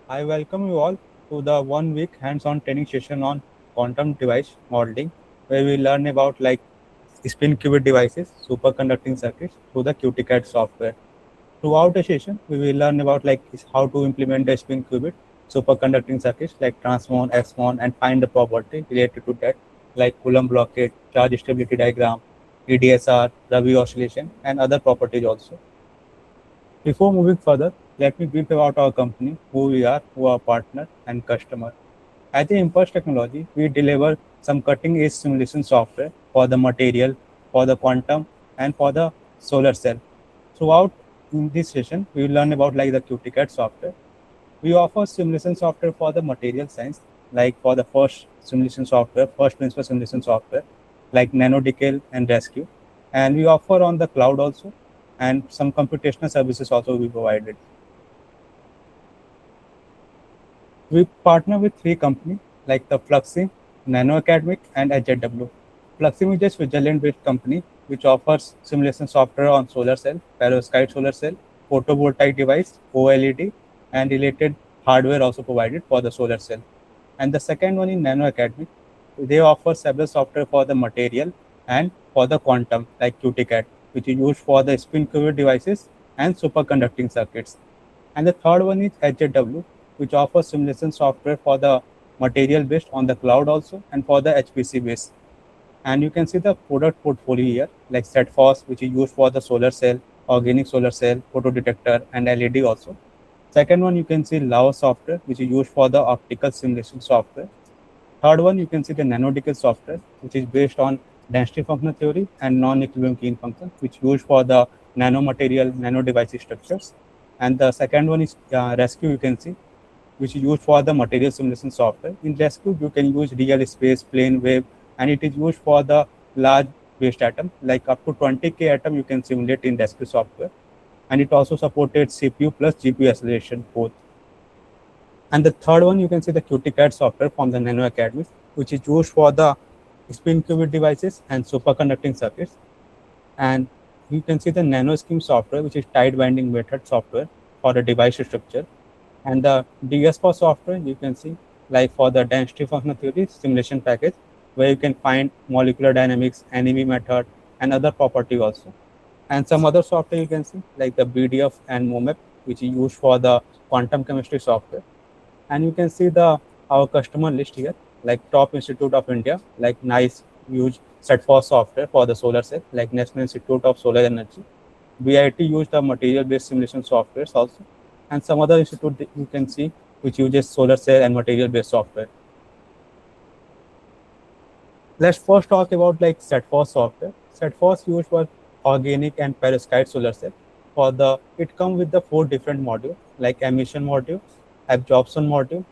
I welcome you all to the 1 week hands-on training session on quantum device modeling, where we learn about spin qubit devices, superconducting circuits through the QTCAD software. Throughout the session, we will learn about how to implement the spin qubit superconducting circuits like transmon, SMON, and find the property related to that, like Coulomb blockade, charge stability diagram, EDSR, Rabi oscillation, and other properties also. Before moving further, let me brief about our company, who we are, who are our partner and customer. At the Impulse Technology, we deliver some cutting-edge simulation software for the material, for the quantum, and for the solar cell. Throughout in this session, we will learn about the QTCAD software. We offer simulation software for the material science, like for the first simulation software, first principle simulation software, like NanoDecal and Rescue. And we offer on the cloud also, and some computational services also we provided. We partner with three companies like the Fluxim, Nano Academic, and HZW. Fluxim is a Switzerland-based company which offers simulation software on solar cell, perovskite solar cell, photovoltaic device, OLED, and related hardware also provided for the solar cell. And the second one is Nano Academic. They offer several software for the material and for the quantum, like QTCAD, which is used for the spin qubit devices and superconducting circuits. And the third one is HZW, which offers simulation software for the material based on the cloud also and for the HPC based. And you can see the product portfolio here, like SetFOS, which is used for the solar cell, organic solar cell, photodetector, and LED also. Second one, you can see Laos software, which is used for the optical simulation software. Third one, you can see the NanoDecal software, which is based on density functional theory and non-equilibrium Keen function, which is used for the nanomaterial, nano device structures. And the second one is Rescue, you can see, which is used for the material simulation software. In Rescue, you can use real space, plane wave, and it is used for the large based atom, like up to 20K atom you can simulate in Rescue software. And it also supported CPU plus GPU acceleration both. And the third one, you can see the QTCAD software from the Nano Academy, which is used for the spin qubit devices and superconducting circuits. And you can see the NanoScheme software, which is tight binding method software for the device structure. And the DSPO software, you can see like for the density functional theory simulation package, where you can find molecular dynamics, NEV method, and other property also. And some other software you can see like the BDF and MOMAP, which is used for the quantum chemistry software. And you can see the our customer list here, like top institute of India, like NICE use SetFOS software for the solar cell, like National Institute of Solar Energy. BIT use the material-based simulation softwares also, and some other institute that you can see which uses solar cell and material-based software. Let's first talk about like SetFOS software. SetFOS used for organic and perovskite solar cell. For the it comes with the 4 different modules like emission module, absorption module,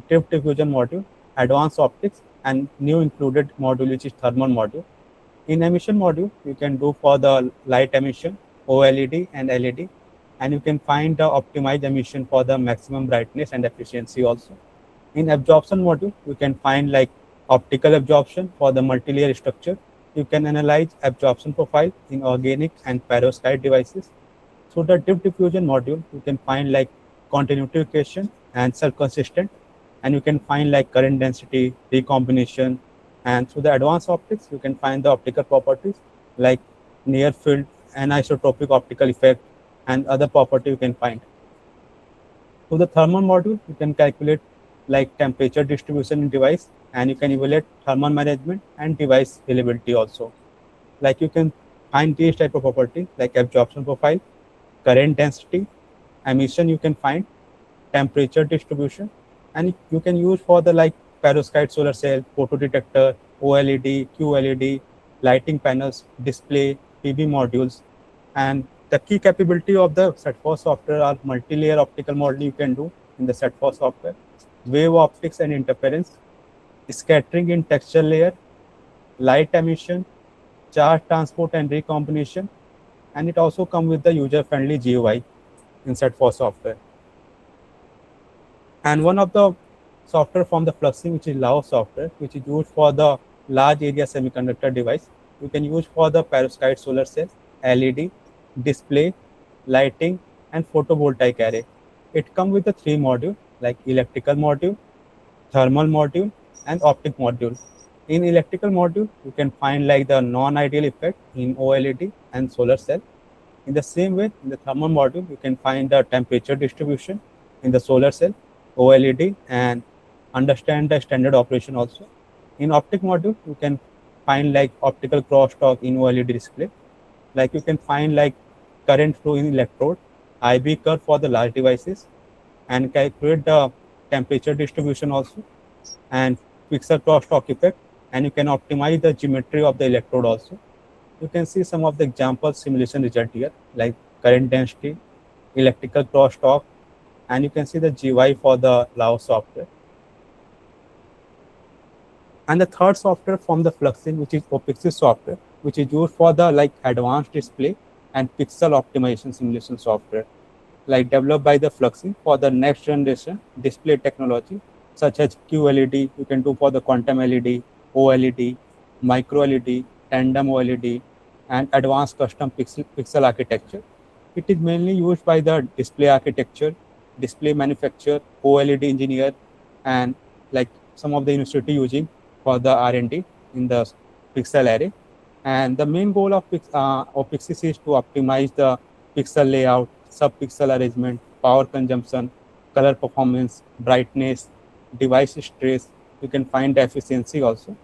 drift diffusion module, advanced optics, and new included module which is thermal module. In emission module, you can do for the light emission, OLED and LED, and you can find the optimized emission for the maximum brightness and efficiency also. In absorption module, you can find like optical absorption for the multi-layer structure. You can analyze absorption profile in organic and perovskite devices. So the drift diffusion module, you can find like continuity equation and cell consistent, and you can find like current density, recombination, and through the advanced optics, you can find the optical properties like near field, anisotropic optical effect, and other property you can find. So the thermal module, you can calculate like temperature distribution in device, and you can evaluate thermal management and device reliability also. Like you can find these type of property like absorption profile, current density, emission you can find, temperature distribution, and you can use for the like perovskite solar cell, photodetector, OLED, QLED, lighting panels, display, PV modules. And the key capability of the SetFOS software are multi-layer optical modeling you can do in the SetFOS software, wave optics and interference, scattering in texture layer, light emission, charge transport and recombination, and it also comes with the user-friendly GUI in SetFOS software. And one of the software from the Fluxing, which is Laos software, which is used for the large area semiconductor device. You can use for the perovskite solar cell, LED, display, lighting, and photovoltaic array. It comes with the 3 modules like electrical module, thermal module, and optic module. In electrical module, you can find like the non-ideal effect in OLED and solar cell. In the same way, in the thermal module, you can find the temperature distribution in the solar cell, OLED, and understand the standard operation also. In optic module, you can find like optical crosstalk in OLED display. Like you can find like current flow in electrode, IB curve for the large devices, and calculate the temperature distribution also, and pixel crosstalk effect, and you can optimize the geometry of the electrode also. You can see some of the example simulation result here, like current density, electrical crosstalk, and you can see the GY for the Lao software. And the third software from the Fluxin, which is OPIXis software, which is used for the like advanced display and pixel optimization simulation software, like developed by the Fluxin for the next generation display technology, such as QLED, you can do for the quantum LED, OLED, micro LED, tandem OLED, and advanced custom pixel architecture. It is mainly used by the display architecture, display manufacturer, OLED engineer, and like some of the university using for the R&D in the pixel array. And the main goal of OPIXis is to optimize the pixel layout, sub-pixel arrangement, power consumption, color performance, brightness, device stress. You can find the efficiency also,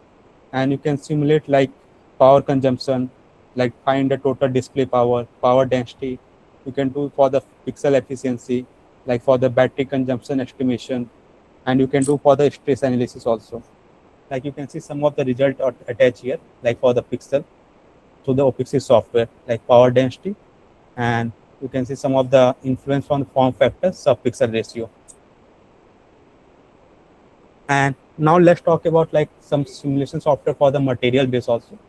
and you can simulate like power consumption, like find the total display power, power density. You can do for the pixel efficiency, like for the battery consumption estimation, and you can do for the stress analysis also. Like you can see some of the result attached here, like for the pixel to the OPIXis software, like power density, and you can see some of the influence on form factor, sub-pixel ratio. And now let's talk about like some simulation software for the material base also.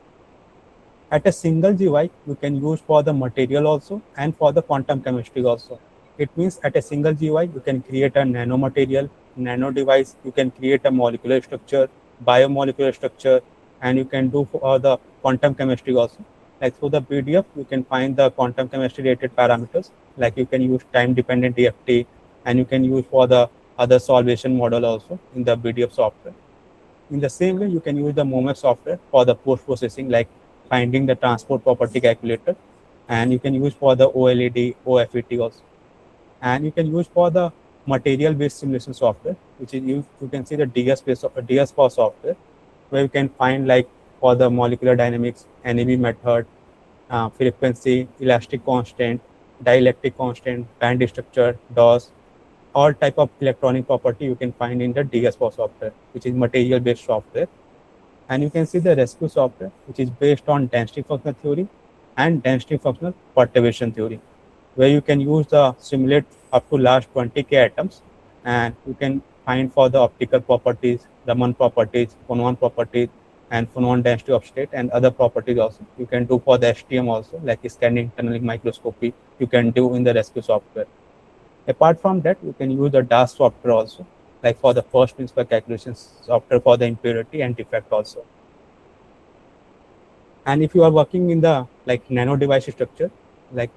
At a single GY, you can use for the material also and for the quantum chemistry also. It means at a single GY, you can create a nanomaterial, nano device, you can create a molecular structure, biomolecular structure, and you can do for the quantum chemistry also. Like through the PDF, you can find the quantum chemistry related parameters, like you can use time dependent DFT, and you can use for the other solvation model also in the BDF software. In the same way, you can use the MOMEX software for the post processing, like finding the transport property calculator, and you can use for the OLED, OFET also. And you can use for the material based simulation software, which is you can see the DS for software, where you can find like for the molecular dynamics, NEB method, frequency, elastic constant, dielectric constant, band structure, DOS, all type of electronic property you can find in the DS4 software, which is material based software. And you can see the rescue software, which is based on density functional theory and density functional perturbation theory, where you can use the simulate up to last 20K atoms, and you can find for the optical properties, Raman properties, phonon properties, and phonon density of state, and other properties also. You can do for the STM also, like scanning tunneling microscopy, you can do in the rescue software. Apart from that, you can use the DAS software also, like for the first principle calculations software for the impurity and defect also. And if you are working in the like nano device structure, like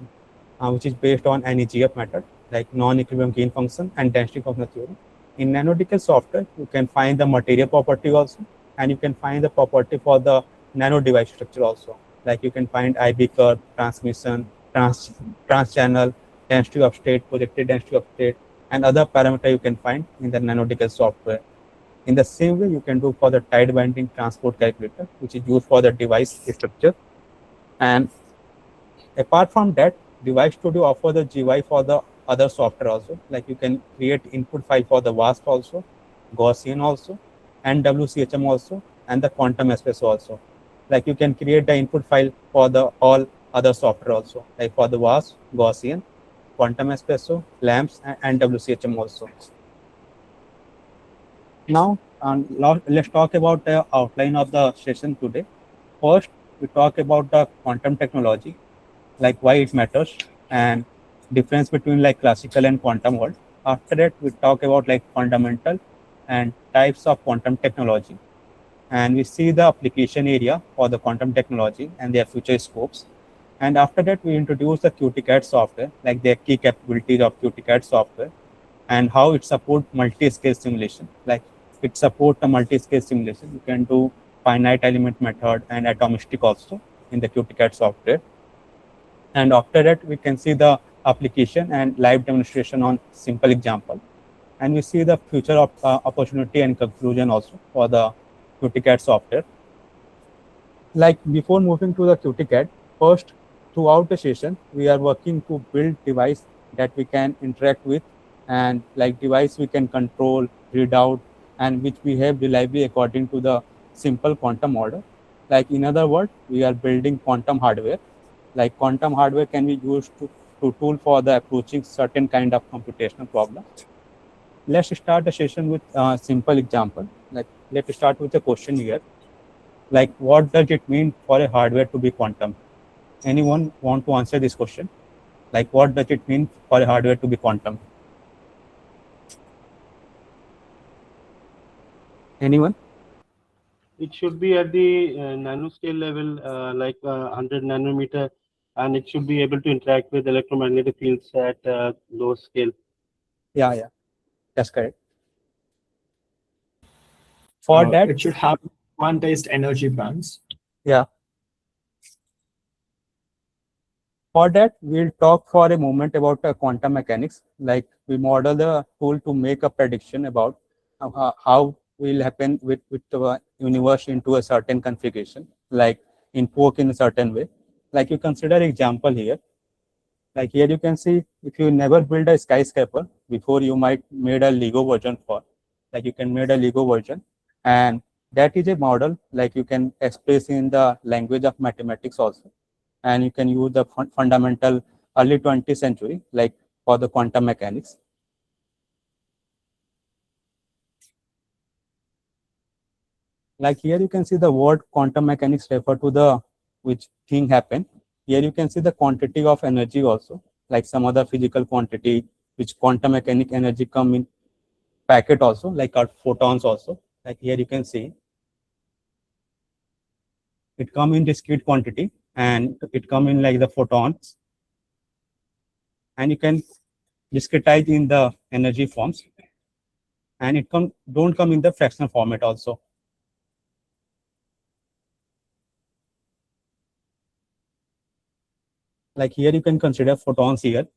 which is based on NEGF method, like non-equilibrium gain function and density functional theory. In nanodical software, you can find the material property also, and you can find the property for the nano device structure also. Like you can find IB curve, transmission, trans channel, density of state, projected density of state, and other parameter you can find in the nanodical software. In the same way, you can do for the tide binding transport calculator, which is used for the device structure. And apart from that, Device Studio offer the GUI for the other software also. Like you can create input file for the WASP also, Gaussian also, and WCHM also, and the quantum espresso also. Like you can create the input file for the all other software also, like for the WASP, Gaussian, quantum espresso, LAMPS, and WCHM also. Now, let's talk about the outline of the session today. First, we talk about the quantum technology, like why it matters, and difference between like classical and quantum world. After that, we talk about like fundamental and types of quantum technology, and we see the application area for the quantum technology and their future scopes. And after that, we introduce the QTCAD software, like the key capabilities of QTCAD software, and how it supports multi-scale simulation. Like it supports a multi-scale simulation. You can do finite element method and atomistic also in the QTCAD software. And after that, we can see the application and live demonstration on simple example. And we see the future of opportunity and conclusion also for the QTCAD software. Like before moving to the QTCAD, first throughout the session, we are working to build device that we can interact with, and like device we can control, read out, and which behave reliably according to the simple quantum model. Like in other words, we are building quantum hardware. Like quantum hardware can be used to tool for the approaching certain kind of computational problem. Let's start the session with a simple example. Like let's start with a question here. Like what does it mean for a hardware to be quantum? Anyone want to answer this question? Like what does it mean for a hardware to be quantum? Anyone? It should be at the nanoscale level, like 100 nanometer, and it should be able to interact with electromagnetic fields at low scale. Yeah, that's correct. For that, It should have quantized energy bands. yeah, for that, we'll talk for a moment about quantum mechanics. Like we model the tool to make a prediction about how will happen with the universe into a certain configuration, like invoke in a certain way. Like you consider example here. Like here you can see if you never build a skyscraper before, you might made a Lego version for. Like you can made a Lego version, and that is a model like you can express in the language of mathematics also, and you can use the fundamental early 20th century like for the quantum mechanics. Like here you can see the word quantum mechanics refer to the which thing happen. Here you can see the quantity of energy also, like some other physical quantity which quantum mechanic energy come in packet also, like our photons also. Like here you can see it come in discrete quantity and it come in like the photons, and you can discretize in the energy forms, and it don't come in the fractional format also. Like here you can consider photons here.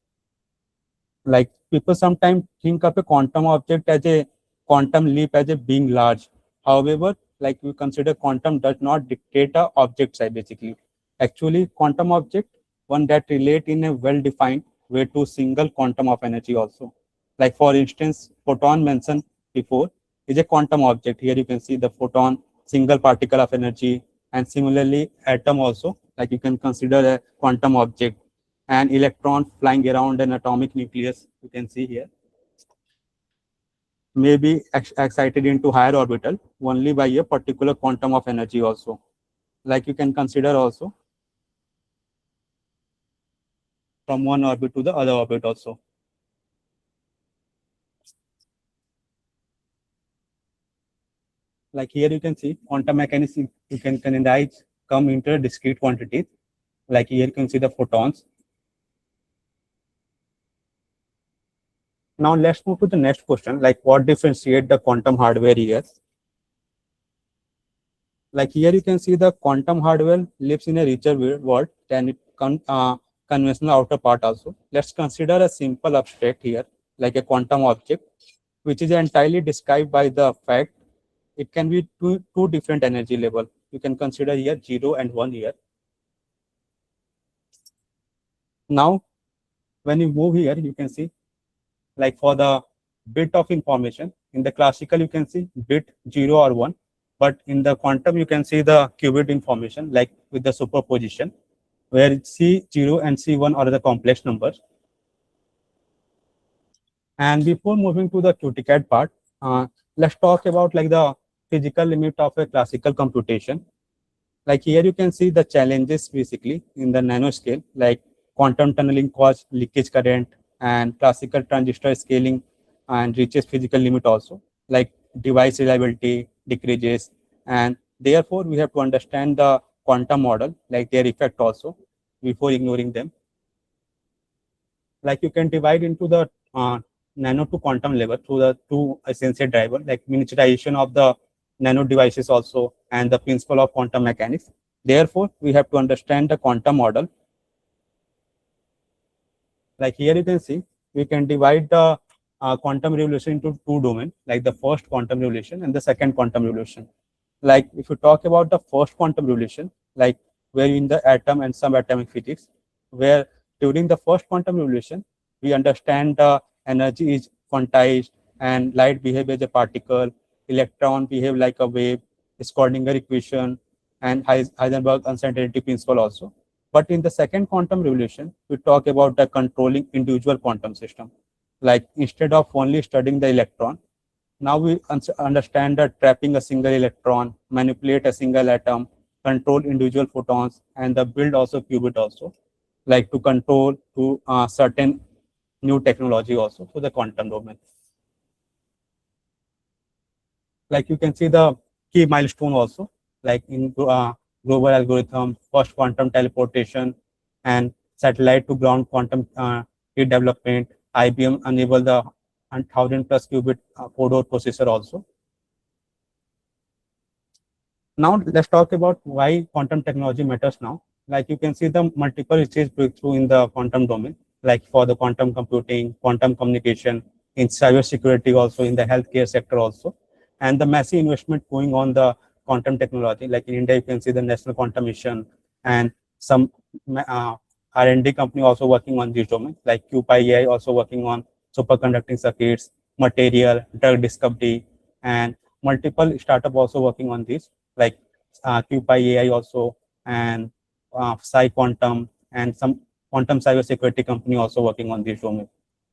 Like people sometimes think of a quantum object as a quantum leap as a being large. However, like we consider quantum does not dictate a object size basically. Actually, quantum object one that relate in a well-defined way to single quantum of energy also. Like for instance, photon mentioned before is a quantum object. Here you can see the photon, single particle of energy, and similarly atom also. Like you can consider a quantum object, an electron flying around an atomic nucleus, you can see here, may be excited into higher orbital only by a particular quantum of energy also. Like you can consider also from one orbit to the other orbit also. Like here you can see quantum mechanics, you can canonize come into discrete quantities. Like here you can see the photons. Now let's move to the next question, like what differentiate the quantum hardware here. Like here you can see the quantum hardware lives in a richer world than it conventional outer part also. Let's consider a simple abstract here, like a quantum object, which is entirely described by the fact it can be two different energy level. You can consider here 0 and 1 here. Now, when you move here, you can see like for the bit of information, in the classical, you can see bit 0 or 1. But in the quantum, you can see the qubit information, like with the superposition, where C0 and C1 are the complex numbers. And before moving to the QTCAD part, let's talk about like the physical limit of a classical computation. Like here you can see the challenges basically in the nanoscale, like quantum tunneling cause leakage current, and classical transistor scaling and reaches physical limit also, like device reliability decreases, and therefore we have to understand the quantum model, like their effect also before ignoring them. Like you can divide into the nano to quantum level through the two essential drivers, like miniaturization of the nano devices also, and the principle of quantum mechanics. Therefore, we have to understand the quantum model. Like here you can see, we can divide the quantum revolution into two domains, like the first quantum revolution and the second quantum revolution. Like if you talk about the first quantum revolution, like where in the atom and subatomic physics, where during the first quantum revolution, we understand the energy is quantized and light behave as a particle, electron behave like a wave, Schrodinger equation, and Heisenberg uncertainty principle also. But in the second quantum revolution, we talk about the controlling individual quantum system. Like instead of only studying the electron, now we understand that trapping a single electron, manipulate a single atom, control individual photons, and the build also qubit also, like to control to certain new technology also for the quantum domain. Like you can see the key milestone also, like in global algorithm, first quantum teleportation, and satellite to ground quantum development. IBM enable the 1000 plus qubit 4-door processor also. Now let's talk about why quantum technology matters now. Like you can see the multiple stage breakthrough in the quantum domain, like for the quantum computing, quantum communication, in cyber security also, in the healthcare sector also, and the massive investment going on the quantum technology. Like in India, you can see the National Quantum Mission and some R&D company also working on this domain, like QPI also working on superconducting circuits, material, drug discovery, and multiple startup also working on this, like QPI also, and Psi Quantum, and some quantum cybersecurity company also working on this domain.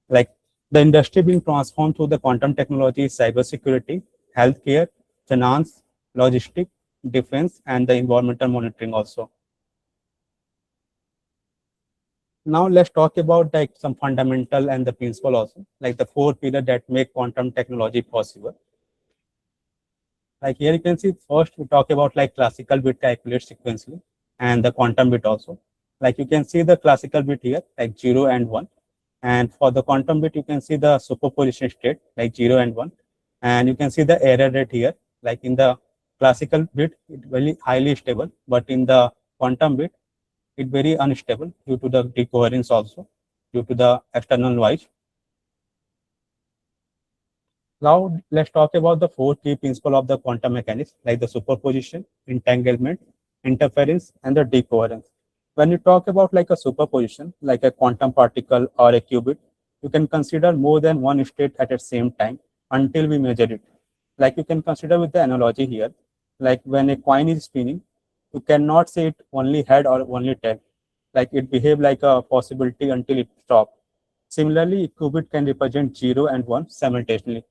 Like the industry being transformed through the quantum technology, cybersecurity, healthcare, finance, logistics, defense, and the environmental monitoring also. Now let's talk about like some fundamental and the principle also, like the four pillars that make quantum technology possible. Like here you can see first we talk about like classical bit calculate sequentially and the quantum bit also. Like you can see the classical bit here like 0 and 1. And for the quantum bit, you can see the superposition state like 0 and 1. And you can see the error rate here. Like in the classical bit, it's very highly stable, but in the quantum bit, it's very unstable due to the decoherence also, due to the external noise. Now let's talk about the four key principles of the quantum mechanics, like the superposition, entanglement, interference, and the decoherence. When you talk about like a superposition, like a quantum particle or a qubit, you can consider more than one state at the same time until we measure it. Like you can consider with the analogy here, like when a coin is spinning, you cannot say it only head or only tail. Like it behave like a possibility until it stops. Similarly, a qubit can represent 0 and 1 simultaneously.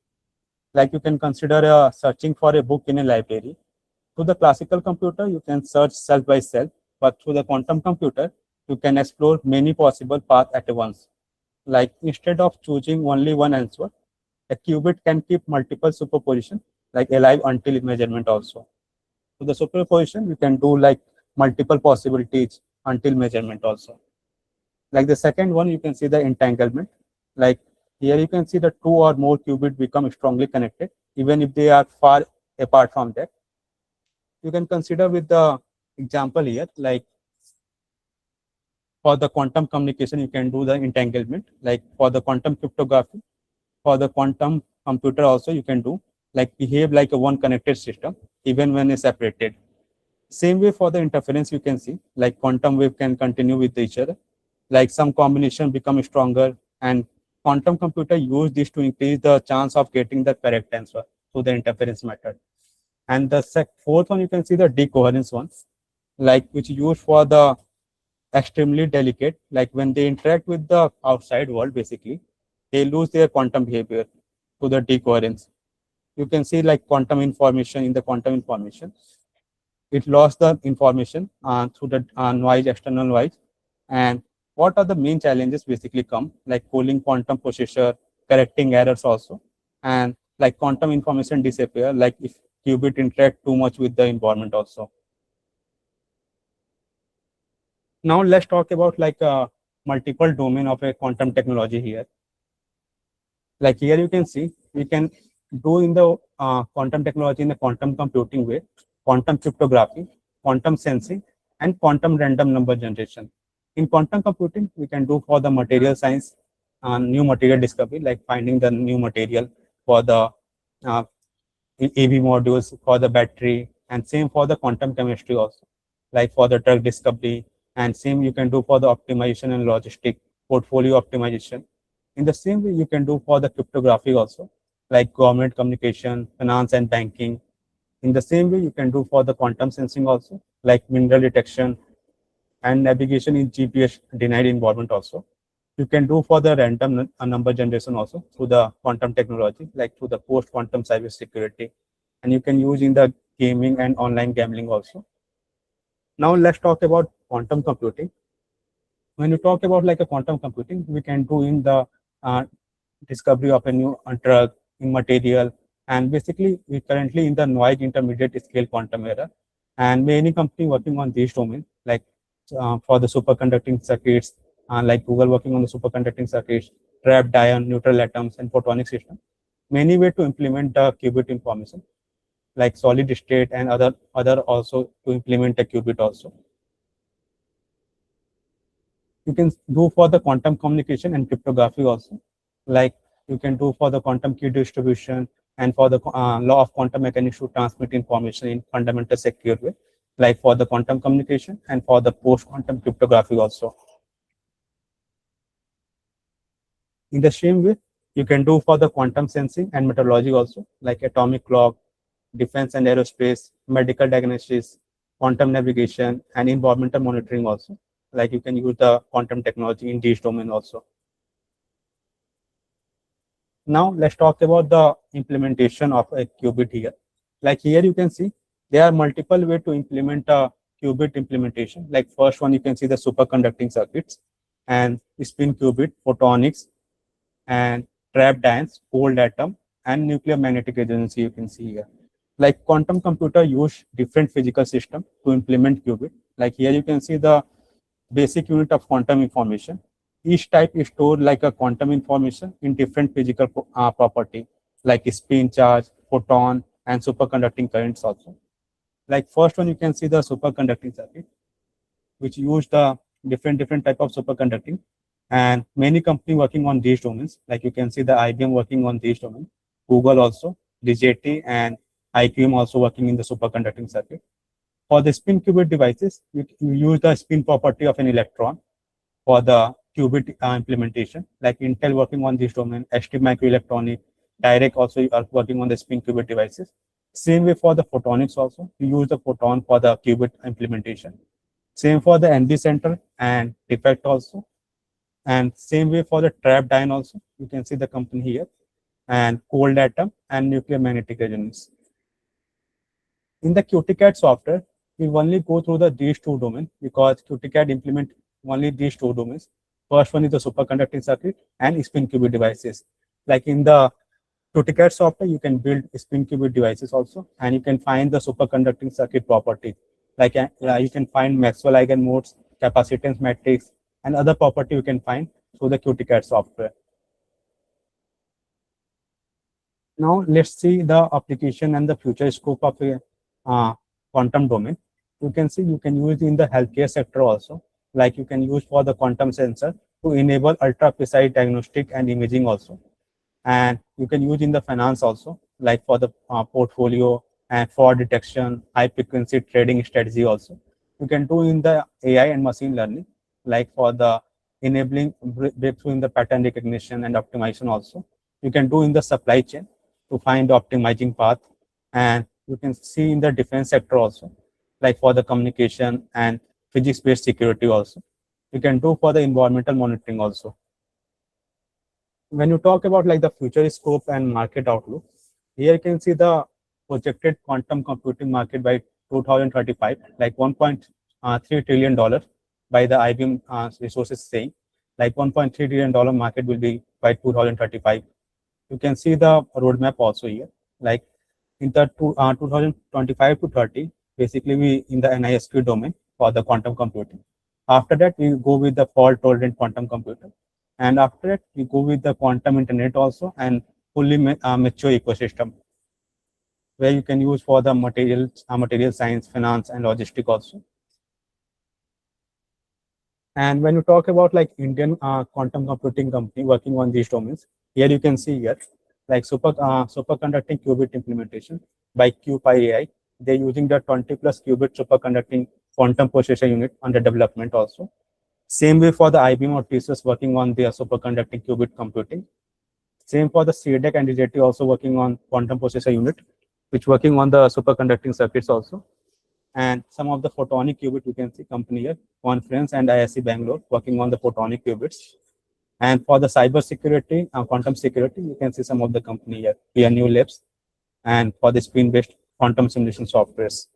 Like you can consider searching for a book in a library. Through the classical computer, you can search cell by cell, but through the quantum computer, you can explore many possible paths at once. Like instead of choosing only one answer, a qubit can keep multiple superposition, like alive until measurement also. So the superposition, you can do like multiple possibilities until measurement also. Like the second one, you can see the entanglement. Like here you can see the two or more qubits become strongly connected, even if they are far apart from that. You can consider with the example here, like for the quantum communication, you can do the entanglement. Like for the quantum cryptography, for the quantum computer also, you can do like behave like a one connected system, even when it's separated. Same way for the interference, you can see like quantum wave can continue with each other, like some combination become stronger, and quantum computer use this to increase the chance of getting the correct answer through the interference method. And the fourth one, you can see the decoherence one, like which used for the extremely delicate, like when they interact with the outside world, basically, they lose their quantum behavior to the decoherence. You can see like quantum information in the quantum information. It lost the information through the noise, external noise. And what are the main challenges basically come, like cooling quantum processor, correcting errors also, and like quantum information disappear, like if qubit interact too much with the environment also. Now let's talk about like a multiple domain of a quantum technology here. Like here you can see, we can do in the quantum technology in the quantum computing way, quantum cryptography, quantum sensing, and quantum random number generation. In quantum computing, we can do for the material science, new material discovery, like finding the new material for the uh, EV modules, for the battery, and same for the quantum chemistry also, like for the drug discovery, and same you can do for the optimization and logistic portfolio optimization. In the same way, you can do for the cryptography also, like government communication, finance, and banking. In the same way, you can do for the quantum sensing also, like mineral detection and navigation in GPS denied environment also. You can do for the random number generation also through the quantum technology, like through the post quantum cyber security, and you can use in the gaming and online gambling also. Now let's talk about quantum computing. When you talk about like a quantum computing, we can do in the uh, discovery of a new drug in material, and basically we currently in the noise intermediate scale quantum era, and many companies working on these domains, like for the superconducting circuits, like Google working on the superconducting circuits, trapped ion, neutral atoms, and photonic system. Many way to implement the qubit information, like solid state and other also to implement a qubit also. You can do for the quantum communication and cryptography also, like you can do for the quantum key distribution and for the law of quantum mechanics to transmit information in fundamental secure way, like for the quantum communication and for the post quantum cryptography also. In the same way, you can do for the quantum sensing and metrology also, like atomic clock, defense and aerospace, medical diagnosis, quantum navigation, and environmental monitoring also. Like you can use the quantum technology in these domain also. Now let's talk about the implementation of a qubit here. Like here you can see there are multiple ways to implement a qubit implementation. Like first one, you can see the superconducting circuits and spin qubit, photonics, and trapped ions, cold atom, and nuclear magnetic resonance you can see here. Like quantum computer use different physical system to implement qubit. Like here you can see the basic unit of quantum information. Each type is stored like a quantum information in different physical property, like spin charge, photon, and superconducting currents also. Like first one, you can see the superconducting circuit, which use the different type of superconducting, and many company working on these domains. Like you can see the IBM working on these domains, Google also, DJT, and IQM also working in the superconducting circuit. For the spin qubit devices, you use the spin property of an electron for the qubit implementation, like Intel working on this domain, ST Microelectronic, Direct also are working on the spin qubit devices. Same way for the photonics also, you use the photon for the qubit implementation. Same for the NV center and defect also. And same way for the trapped ion also, you can see the company here, and cold atom and nuclear magnetic resonance. In the QTCAD software, we only go through these two domains because QTCAD implement only these two domains. First one is the superconducting circuit and spin qubit devices. Like in the QTCAD software, you can build spin qubit devices also, and you can find the superconducting circuit property. Like you can find Maxwell eigenmodes, capacitance matrix, and other property you can find through the QTCAD software. Now let's see the application and the future scope of a quantum domain. You can see you can use in the healthcare sector also, like you can use for the quantum sensor to enable ultra precise diagnostic and imaging also, and you can use in the finance also, like for the portfolio and fraud detection, high frequency trading strategy also. You can do in the AI and machine learning, like for the enabling breakthrough in the pattern recognition and optimization also. You can do in the supply chain to find the optimizing path, and you can see in the defense sector also, like for the communication and physics-based security also. You can do for the environmental monitoring also. When you talk about like the future scope and market outlook, here you can see the projected quantum computing market by 2035, like $1.3 trillion by the IBM resources saying, like $1.3 trillion market will be by 2035. You can see the roadmap also here, like in the 2025 to 30, basically we in the NISQ domain for the quantum computing. After that, we go with the fault tolerant quantum computer. And after that, we go with the quantum internet also and fully mature ecosystem where you can use for the material science, finance, and logistic also. And when you talk about like Indian quantum computing company working on these domains, here you can see here like superconducting qubit implementation by QPI. They're using the 20 plus qubit superconducting quantum processor unit under development also. Same way for the IBM or TCS working on their superconducting qubit computing. Same for the CDEC and DJT also working on quantum processor unit, which working on the superconducting circuits also. And some of the photonic qubit you can see company here, Conference and ISC Bangalore working on the photonic qubits. And for the cyber security, quantum security, you can see some of the company here, PNU Labs, and for the spin-based quantum simulation softwares.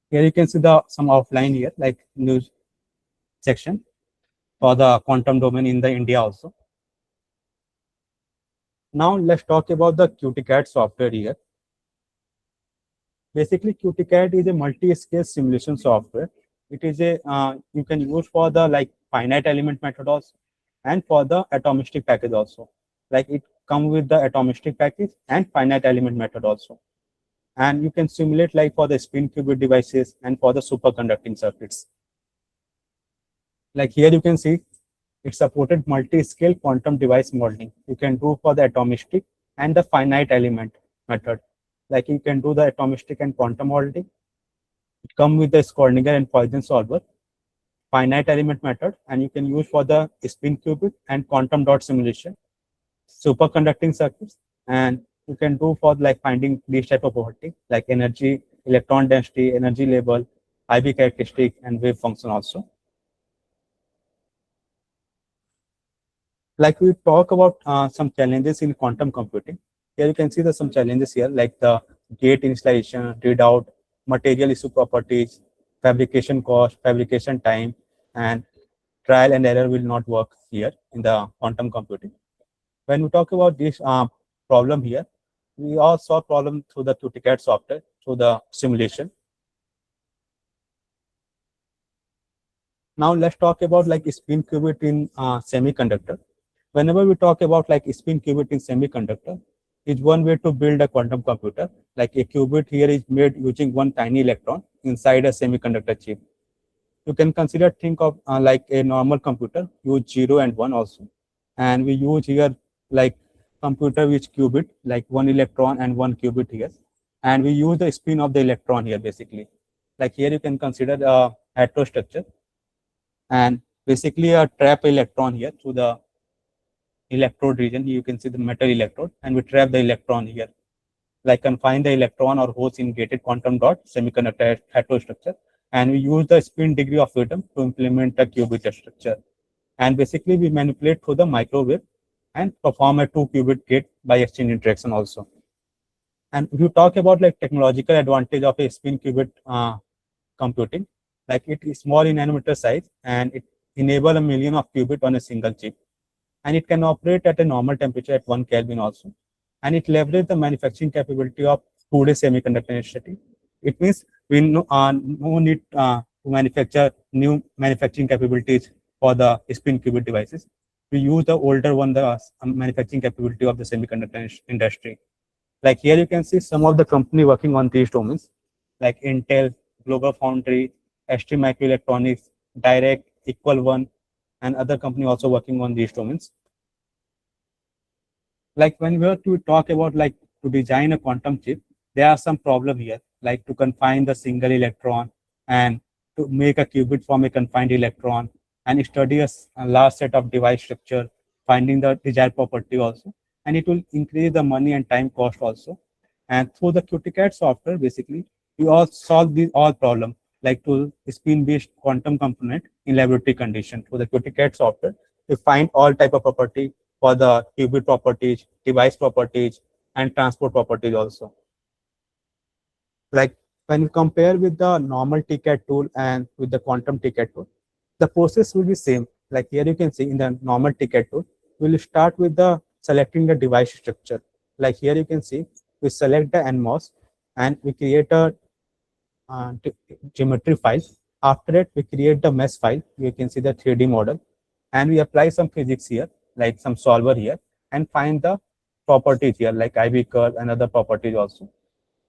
Here you can see the some offline here, like news section for the quantum domain in the India also. Now let's talk about the QTCAD software here. Basically, QTCAD is a multi-scale simulation software. It is a you can use for the like finite element method also, and for the atomistic package also. Like it come with the atomistic package and finite element method also. And you can simulate like for the spin qubit devices and for the superconducting circuits. Like here you can see it supported multi-scale quantum device modeling. You can do for the atomistic and the finite element method. Like you can do the atomistic and quantum modeling. It comes with the Schrodinger and Poisson solver, finite element method, and you can use for the spin qubit and quantum dot simulation, superconducting circuits, and you can do for like finding these type of property like energy, electron density, energy level, IV characteristic, and wave function also. Like we talk about some challenges in quantum computing. Here you can see the some challenges here like the gate initialization, readout, material issue properties, fabrication cost, fabrication time, and trial and error will not work here in the quantum computing. When we talk about this problem here, we all solve problem through the QTCAD software, through the simulation. Now let's talk about like spin qubit in semiconductor. Whenever we talk about like spin qubit in semiconductor, is one way to build a quantum computer. Like a qubit here is made using one tiny electron inside a semiconductor chip. You can consider think of like a normal computer, use 0 and 1 also. And we use here like computer which qubit, like one electron and one qubit here. And we use the spin of the electron here basically. Like here you can consider the heterostructure and basically a trap electron here through the electrode region. You can see the metal electrode, and we trap the electron here. Like confine the electron or holes in gated quantum dot semiconductor heterostructure, and we use the spin degree of freedom to implement a qubit structure. And basically, we manipulate through the microwave and perform a 2-qubit gate by exchange interaction also. And if you talk about like technological advantage of a spin qubit computing, like it is small in nanometer size and it enable a million of qubit on a single chip, and it can operate at a normal temperature at 1 Kelvin also. And it leverages the manufacturing capability of today's semiconductor industry. It means we no need to manufacture new manufacturing capabilities for the spin qubit devices. We use the older one, the manufacturing capability of the semiconductor industry. Like here you can see some of the company working on these domains, like Intel, Global Foundry, ST Microelectronics, Direct, Equal One, and other company also working on these domains. Like when we are to talk about like to design a quantum chip, there are some problem here, like to confine the single electron and to make a qubit from a confined electron and study a large set of device structure, finding the desired property also, and it will increase the money and time cost also. And through the QTCAD software, basically, we all solve these all problems like to spin-based quantum component in laboratory condition. Through the QTCAD software, we find all type of property for the qubit properties, device properties, and transport properties also. Like when you compare with the normal TCAD tool and with the quantum TCAD tool, the process will be same. Like here you can see in the normal TCAD tool, we'll start with the selecting the device structure. Like here you can see, we select the NMOS and we create a geometry file, After that, we create the mesh file. You can see the 3D model, and we apply some physics here, like some solver here, and find the properties here, like IV curve and other properties also.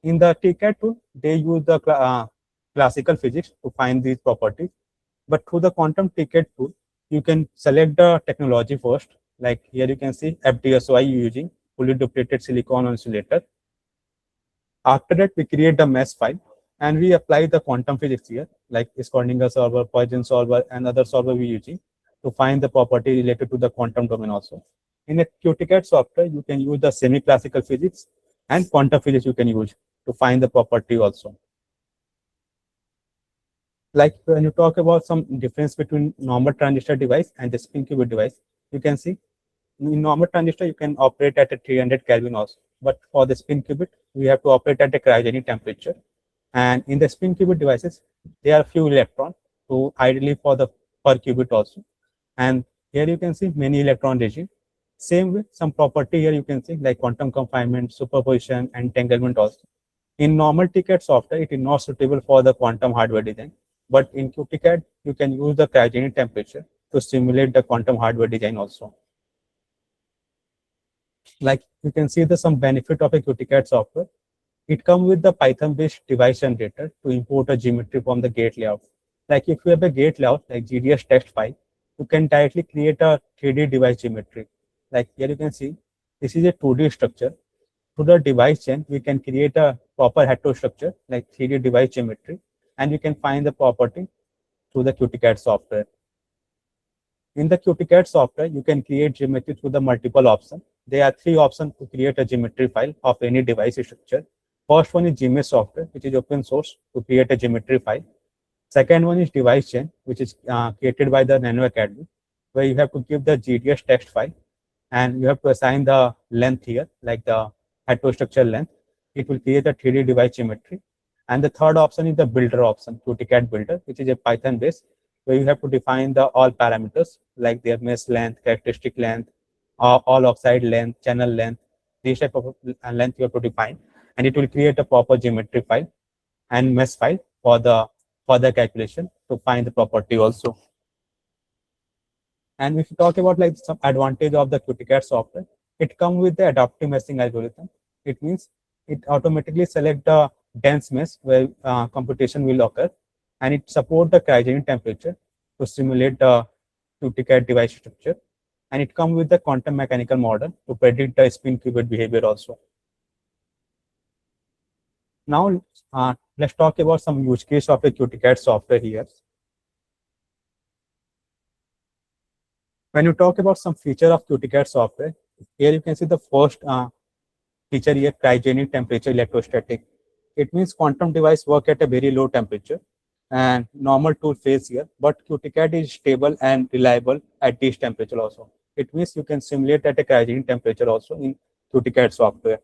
In the TCAD tool, they use the classical physics to find these properties. But through the quantum TCAD tool, you can select the technology first. Like here you can see FDSOI using fully duplicate silicon on insulator. After that, we create the mesh file and we apply the quantum physics here, like Schrodinger solver, Poisson solver, and other solver we using to find the property related to the quantum domain also. In a QTCAD software, you can use the semi-classical physics and quantum physics you can use to find the property also. Like when you talk about some difference between normal transistor device and the spin qubit device, you can see in normal transistor you can operate at a 300 Kelvin also, but for the spin qubit we have to operate at a cryogenic temperature. And in the spin qubit devices, there are few electrons, so ideally for the per qubit also. And here you can see many electron regime. Same with some property here you can see like quantum confinement, superposition, entanglement also. In normal TCAD software, it is not suitable for the quantum hardware design. But in QTCAD, you can use the cryogenic temperature to simulate the quantum hardware design also. Like you can see the some benefit of a QTCAD software. It comes with the Python-based device generator to import a geometry from the gate layout. Like if you have a gate layout like GDS text file, you can directly create a 3D device geometry. Like here you can see, this is a 2D structure. Through the device chain, we can create a proper heterostructure like 3D device geometry, and you can find the property through the QTCAD software. In the QTCAD software, you can create geometry through the multiple options. There are 3 options to create a geometry file of any device structure. First one is GMS software, which is open source to create a geometry file. Second one is device chain, which is created by the Nano Academy, where you have to give the GDS text file and you have to assign the length here, like the heterostructure length. It will create a 3D device geometry. And the third option is the builder option, QTCAD builder, which is a Python based, where you have to define the all parameters like their mesh length, characteristic length, all oxide length, channel length, these type of length you have to define, and it will create a proper geometry file and mesh file for the further calculation to find the property also. And if you talk about like some advantage of the QTCAD software, it comes with the adaptive meshing algorithm. It means it automatically select the dense mesh where computation will occur, and it support the cryogenic temperature to simulate the QTCAD device structure. And it comes with the quantum mechanical model to predict the spin qubit behavior also. Now, let's talk about some use case of a QTCAD software here. When you talk about some feature of QTCAD software, here you can see the first feature here, cryogenic temperature electrostatic. It means quantum device work at a very low temperature and normal tool phase here, but QTCAD is stable and reliable at this temperature also. It means you can simulate at a cryogenic temperature also in QTCAD software.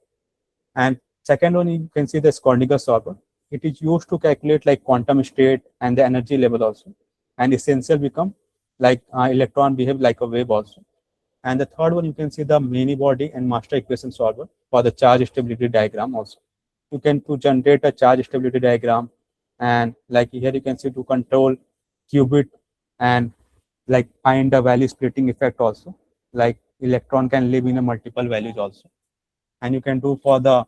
And second one, you can see the Schrodinger solver. It is used to calculate like quantum state and the energy level also. And essential become like electron behave like a wave also. And the third one, you can see the many body and master equation solver for the charge stability diagram also. You can to generate a charge stability diagram, and like here you can see to control qubit and like find the value splitting effect also. Like electron can live in a multiple values also. And you can do for the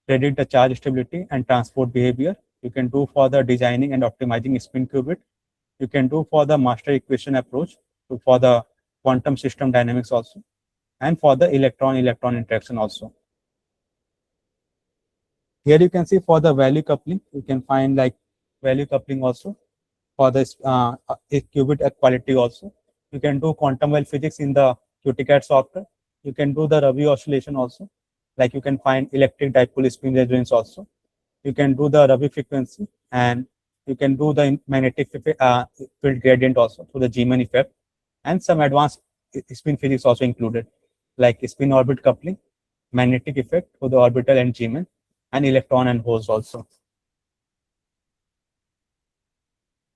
predict the charge stability and transport behavior. You can do for the designing and optimizing spin qubit. You can do for the master equation approach for the quantum system dynamics also, and for the electron-electron interaction also. Here you can see for the value coupling, you can find like value coupling also for this qubit equality also. You can do quantum well physics in the QTCAD software. You can do the Rabi oscillation also. Like you can find electric dipole spin resonance also. You can do the Rabi frequency, and you can do the magnetic field gradient also through the Zeeman effect, and some advanced spin physics also included, like spin orbit coupling, magnetic effect for the orbital and Zeeman, and electron and holes also.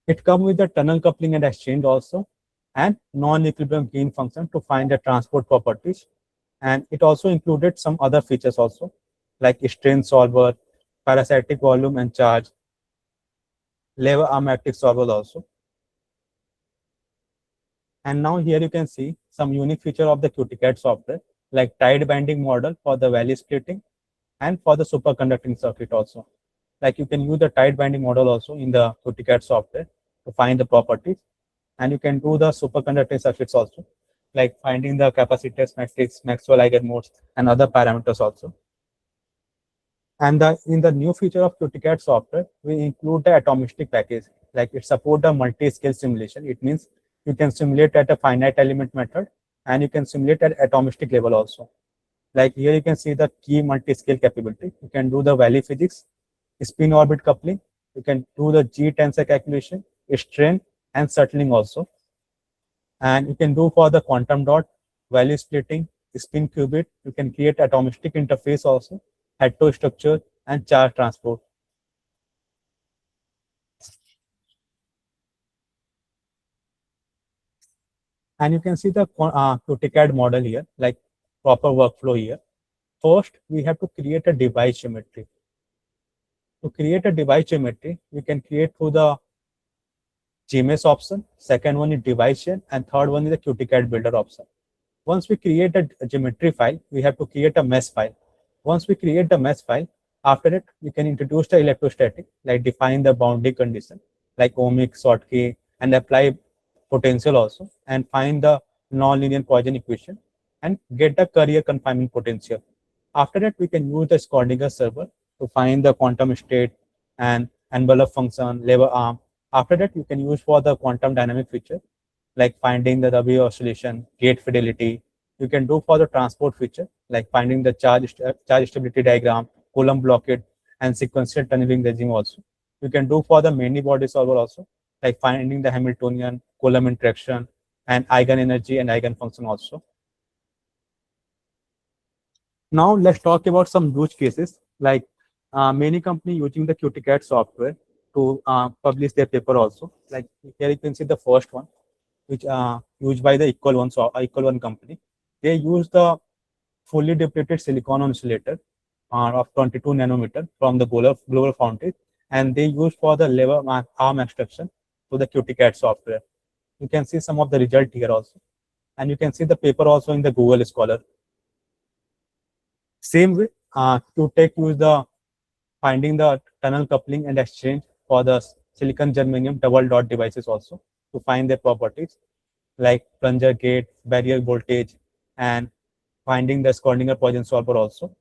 It comes with the tunnel coupling and exchange also, and non-equilibrium gain function to find the transport properties. And it also included some other features also, like strain solver, parasitic volume and charge. lever arm matrix solver also. And now here you can see some unique feature of the QTCAD software, like tide binding model for the valley splitting and for the superconducting circuit also. Like you can use the tide binding model also in the QTCAD software to find the properties, and you can do the superconducting circuits also, like finding the capacitance matrix, Maxwell eigenmodes, and other parameters also. And in the new feature of QTCAD software, we include the atomistic package. Like it support the multi-scale simulation. It means you can simulate at a finite element method, and you can simulate at atomistic level also. Like here you can see the key multi-scale capability. You can do the valley physics, spin orbit coupling. You can do the G tensor calculation, strain, and settling also. And you can do for the quantum dot, value splitting, spin qubit. You can create atomistic interface also, heterostructure, and charge transport. And you can see the QTCAD model here, like proper workflow here. First, we have to create a device geometry. To create a device geometry, we can create through the GMS option. Second one is device gen, and third one is the QTCAD builder option. Once we create a geometry file, we have to create a mesh file. Once we create the mesh file, after it, we can introduce the electrostatic, like define the boundary condition, like ohmic, Schottky, and apply potential also, and find the nonlinear Poisson equation, and get the carrier confinement potential. After that, we can use the Schrodinger server to find the quantum state and envelope function, lever arm. After that, you can use for the quantum dynamic feature, like finding the W oscillation, gate fidelity. You can do for the transport feature, like finding the charge stability diagram, Coulomb blockade, and sequential tunneling regime also. You can do for the many body solver also, like finding the Hamiltonian, Coulomb interaction, and eigenenergy and eigenfunction also. Now let's talk about some use cases, like many companies using the QTCAD software to publish their paper also. Like here you can see the first one, which used by the Equal One company. They use the fully depleted silicon insulator of 22 nanometer from the global foundry, and they use for the lever arm extraction to the QTCAD software. You can see some of the result here also, and you can see the paper also in the Google Scholar. Same way, QTech use the finding the tunnel coupling and exchange for the silicon germanium double dot devices also to find their properties, like plunger gate, barrier voltage, and finding the Schrodinger Poisson solver also.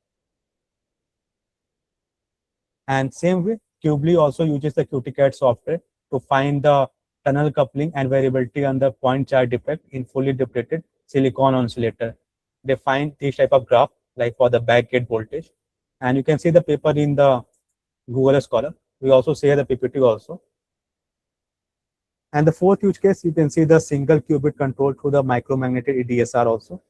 And same way, Cubely also uses the QTCAD software to find the tunnel coupling and variability on the point charge defect in fully depleted silicon insulator. They find this type of graph, like for the backgate voltage. And you can see the paper in the Google Scholar. We also share the PPT also. And the fourth use case, you can see the single qubit control through the micromagnetic EDSR also.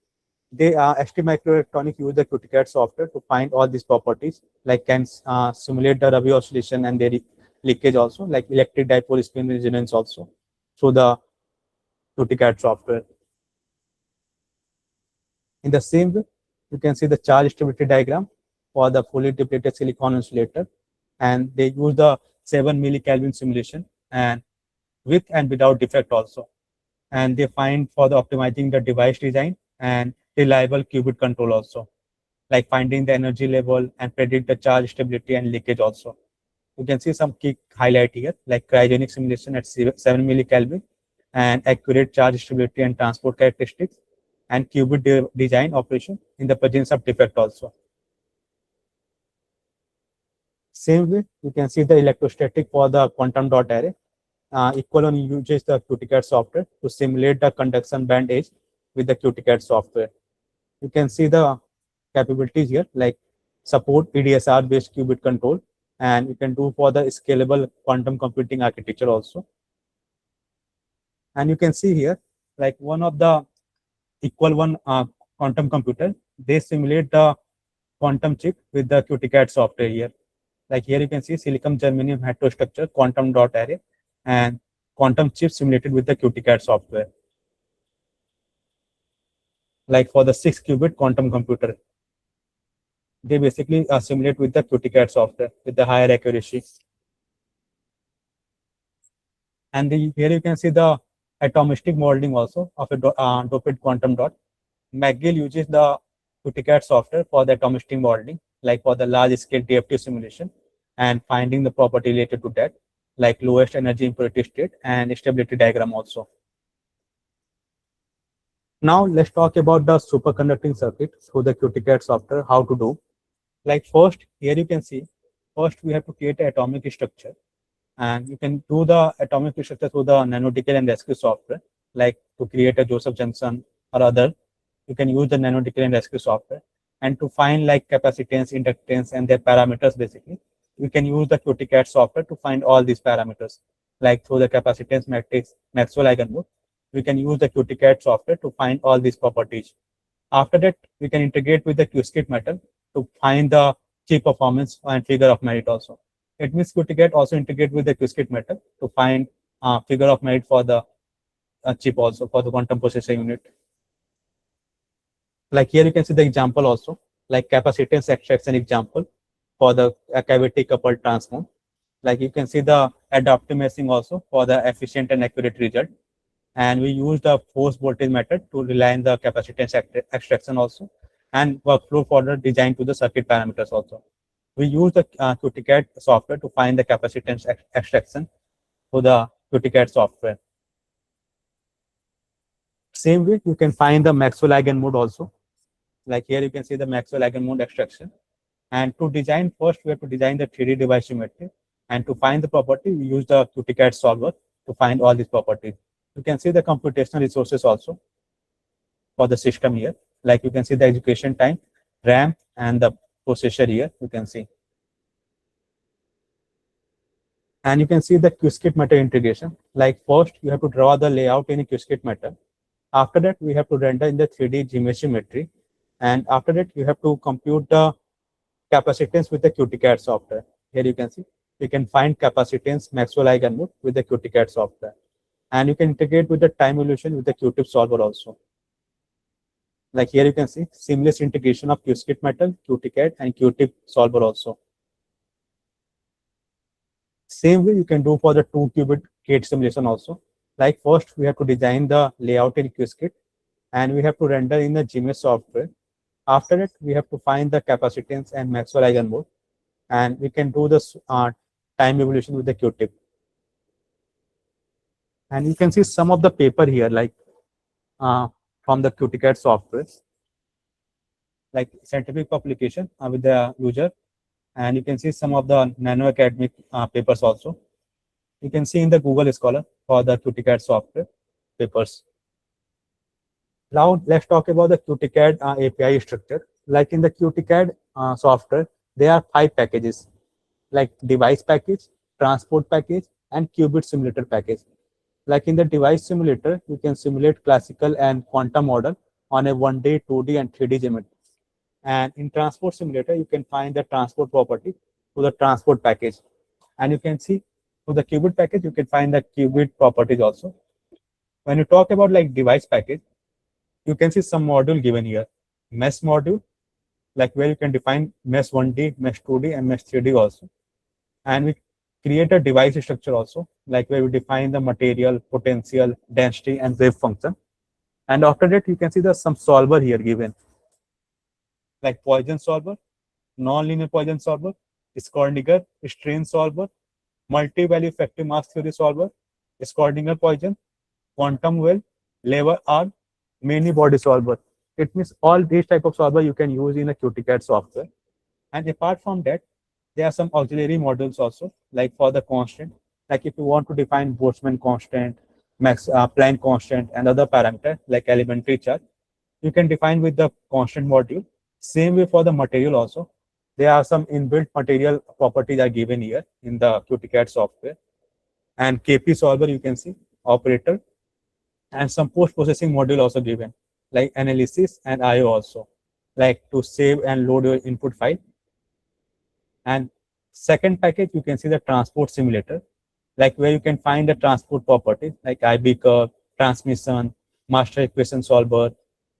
They ST Microelectronics use the QTCAD software to find all these properties, like can simulate the Rabi oscillation and their leakage also, like electric dipole spin resonance also through the QTCAD software. In the same way, you can see the charge stability diagram for the fully depleted silicon insulator, and they use the 7 millikelvin simulation and with and without defect also. And they find for the optimizing the device design and reliable qubit control also, like finding the energy level and predict the charge stability and leakage also. You can see some key highlight here, like cryogenic simulation at 7 millikelvin and accurate charge stability and transport characteristics, and qubit design operation in the presence of defect also. Same way, you can see the electrostatic for the quantum dot array. Equal One uses the QTCAD software to simulate the conduction band edge with the QTCAD software. You can see the capabilities here, like support EDSR based qubit control, and you can do for the scalable quantum computing architecture also. And you can see here, like one of the Equal One quantum computer, they simulate the quantum chip with the QTCAD software here. Like here you can see silicon germanium heterostructure quantum dot array and quantum chip simulated with the QTCAD software. Like for the 6-qubit quantum computer, they basically simulate with the QTCAD software with the higher accuracy. And here you can see the atomistic modeling also of a doped quantum dot. McGill uses the QTCAD software for the atomistic modeling, like for the large scale DFT simulation and finding the property related to that, like lowest energy impurity state and stability diagram also. Now let's talk about the superconducting circuit through the QTCAD software, how to do. Like first, here you can see, first we have to create an atomic structure, and you can do the atomic structure through the nanodecay and rescue software, like to create a Joseph Johnson or other. You can use the nanodecay and rescue software, and to find like capacitance, inductance, and their parameters basically, we can use the QTCAD software to find all these parameters, like through the capacitance matrix, Maxwell eigenmode. We can use the QTCAD software to find all these properties. After that, we can integrate with the QSCIT method to find the key performance and figure of merit also. It means QTCAD also integrate with the QSCIT method to find figure of merit for the chip also, for the quantum processor unit. Like here you can see the example also, like capacitance extraction example for the cavity coupled transform. Like you can see the adaptive meshing also for the efficient and accurate result. And we use the force voltage method to rely on the capacitance extraction also, and workflow for the design to the circuit parameters also. We use the QTCAD software to find the capacitance extraction for the QTCAD software. Same way, you can find the Maxwell eigenmode also. Like here you can see the Maxwell eigenmode extraction. And to design, first we have to design the 3D device geometry. And to find the property, we use the QTCAD solver to find all these properties. You can see the computational resources also for the system here. Like you can see the execution time, RAM, and the processor here, you can see. And you can see the QSCIT method integration. Like first, you have to draw the layout in a QSCIT method. After that, we have to render in the 3D geometry. And after that, you have to compute the capacitance with the QTCAD software. Here you can see, you can find capacitance Maxwell eigenmode with the QTCAD software. And you can integrate with the time evolution with the QTIP solver also. Like here you can see seamless integration of QSCIT method, QTCAD, and QTIP solver also. Same way you can do for the 2-qubit gate simulation also. Like first we have to design the layout in QSCIT, and we have to render in the GMS software. After that, we have to find the capacitance and Maxwell eigenmode, and we can do this time evolution with the QTIP. And you can see some of the paper here, like from the QTCAD software, like scientific publication with the user. And you can see some of the nano academic papers also. You can see in the Google Scholar for the QTCAD software papers. Now let's talk about the QTCAD API structure. Like in the QTCAD software, there are 5 packages, like device package, transport package, and qubit simulator package. Like in the device simulator, you can simulate classical and quantum model on a 1D, 2D, and 3D geometry. And in transport simulator, you can find the transport property to the transport package. And you can see to the qubit package, you can find the qubit properties also. When you talk about like device package, you can see some module given here. Mesh module, like where you can define mesh 1D, mesh 2D, and mesh 3D also. And we create a device structure also, like where we define the material, potential, density, and wave function. And after that, you can see there's some solver here given, like Poisson solver, non-linear Poisson solver, Schrodinger strain solver, multi-value effective mass theory solver, Schrodinger Poisson, quantum well, lever arm, many body solver. It means all these type of solver you can use in a QTCAD software. And apart from that, there are some auxiliary modules also, like for the constant. Like if you want to define Boltzmann constant, Planck constant, and other parameter like elementary charge, you can define with the constant module. Same way for the material also. There are some inbuilt material properties are given here in the QTCAD software. And KP solver, you can see operator, and some post-processing module also given, like analysis and IO also, like to save and load your input file. And second package, you can see the transport simulator, like where you can find the transport properties like IB curve, transmission, master equation solver,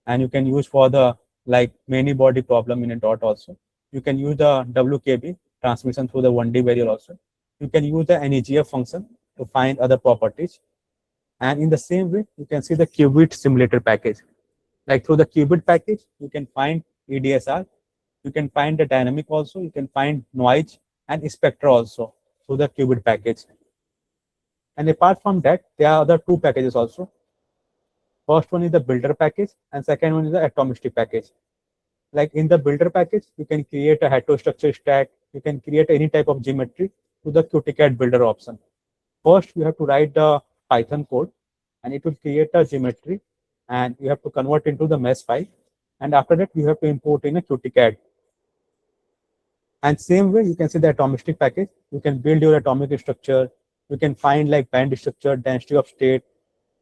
and you can use for the like many body problem in a dot also. You can use the WKB transmission through the 1D variable also. You can use the NEGF function to find other properties. And in the same way, you can see the qubit simulator package. Like through the qubit package, you can find EDSR, you can find the dynamic also, you can find noise and spectra also through the qubit package. And apart from that, there are other two packages also. First one is the builder package, and second one is the atomistic package. Like in the builder package, you can create a heterostructure stack, you can create any type of geometry to the QTCAD builder option. First, you have to write the Python code, and it will create a geometry, and you have to convert into the mesh file. And after that, you have to import in a QTCAD. And same way, you can see the atomistic package. You can build your atomic structure. You can find like band structure, density of state,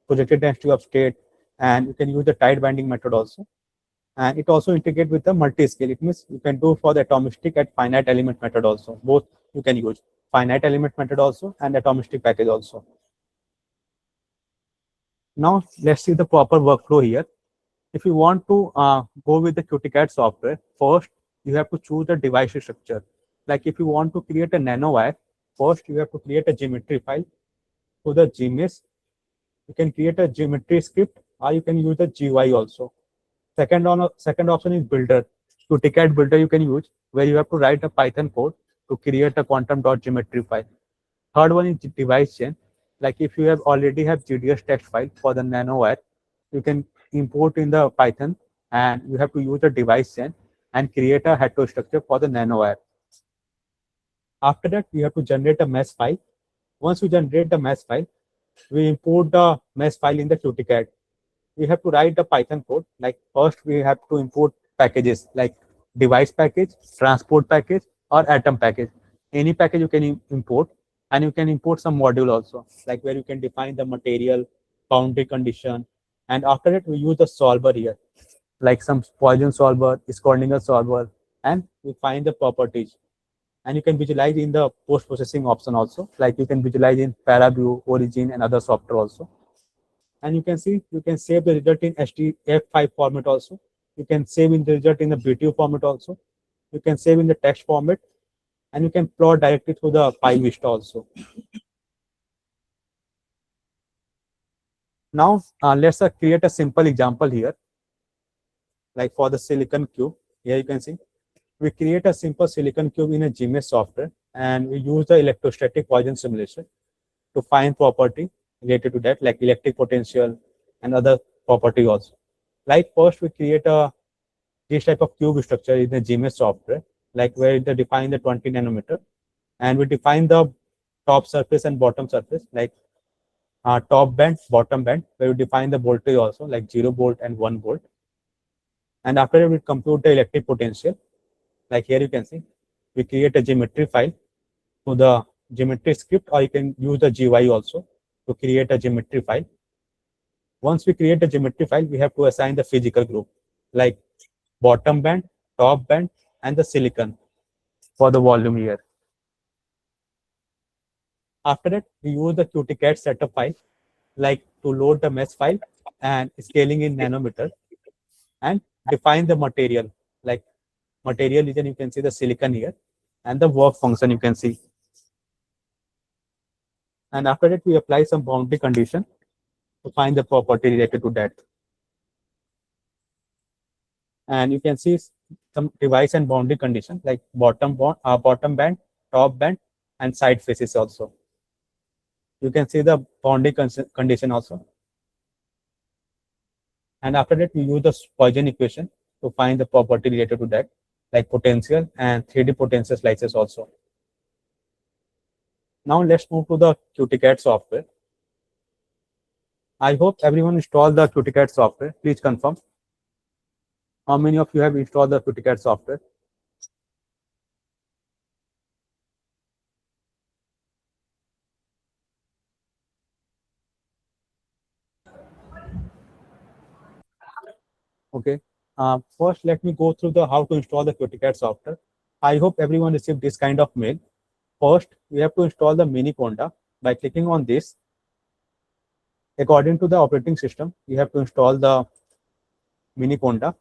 projected density of state, and you can use the tight binding method also. And it also integrate with the multi-scale. It means you can do for the atomistic at finite element method also. Both you can use finite element method also and atomistic package also. Now let's see the proper workflow here. If you want to go with the QTCAD software, first you have to choose the device structure. Like if you want to create a nanowire, first you have to create a geometry file to the GMS. You can create a geometry script or you can use the GUI also. Second option is builder. QTCAD builder you can use where you have to write a Python code to create a quantum.geometry file. Third one is device chain. Like if you have already have GDS text file for the nanowire, you can import in the Python and you have to use the device chain and create a heterostructure for the nanowire. After that, you have to generate a mesh file. Once you generate the mesh file, we import the mesh file in the QTCAD. We have to write the Python code. Like first, we have to import packages like device package, transport package, or atom package. Any package you can import, and you can import some module also, like where you can define the material, boundary condition, and after that we use the solver here, like some Poisson solver, Schrodinger solver, and we find the properties. And you can visualize in the post processing option also, like you can visualize in ParaView, Origin, and other software also. And you can see you can save the result in HTF5 format also. You can save in the result in the BTU format also. You can save in the text format, and you can plot directly through the file vista also. Now let's create a simple example here, like for the silicon cube. Here you can see we create a simple silicon cube in a GMS software, and we use the electrostatic Poisson simulation to find property related to that, like electric potential and other property also. Like first, we create a this type of cube structure in the GMS software, like where they define the 20 nanometer, and we define the top surface and bottom surface, like top band, bottom band, where we define the voltage also, like 0 volt and 1 volt. And after that, we compute the electric potential. Like here you can see, we create a geometry file to the geometry script, or you can use the GUI also to create a geometry file. Once we create a geometry file, we have to assign the physical group, like bottom band, top band, and the silicon for the volume here. After that, we use the QTCAD setup file, like to load the mesh file and scaling in nanometer, and define the material, like material region, you can see the silicon here, and the work function you can see. And after that, we apply some boundary condition to find the property related to that. And you can see some device and boundary condition, like bottom band, top band, and side faces also. You can see the boundary condition also. And after that, we use the Poisson equation to find the property related to that, like potential and 3D potential slices also. Now let's move to the QTCAD software. I hope everyone installed the QTCAD software. Please confirm. How many of you have installed the QTCAD software? Okay. First, let me go through the how to install the QTCAD software. I hope everyone received this kind of mail. First, we have to install the Miniconda by clicking on this. According to the operating system, we have to install the Miniconda.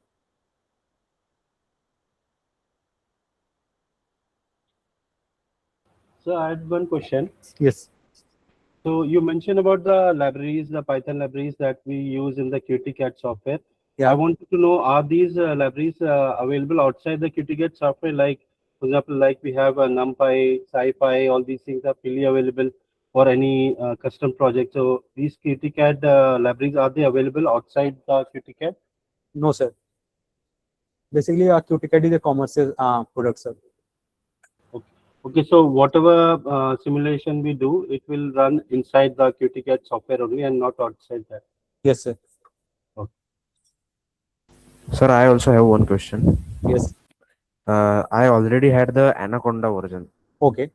So I had one question. Yes. So you mentioned about the libraries, the Python libraries that we use in the QTCAD software. I Yeah. wanted to know, are these libraries available outside the QTCAD software? Like, for example, like we have NumPy, SciPy, all these things are freely available for any custom project. So these QTCAD libraries, are they available outside the QTCAD? No, sir. Basically, a QTCAD is a commercial product, sir. Okay. Okay, so whatever simulation we do, it will run inside the QTCAD software only and not outside that. Yes, sir. Okay. Sir, I also have one question. Yes. I already had the Anaconda version. Okay.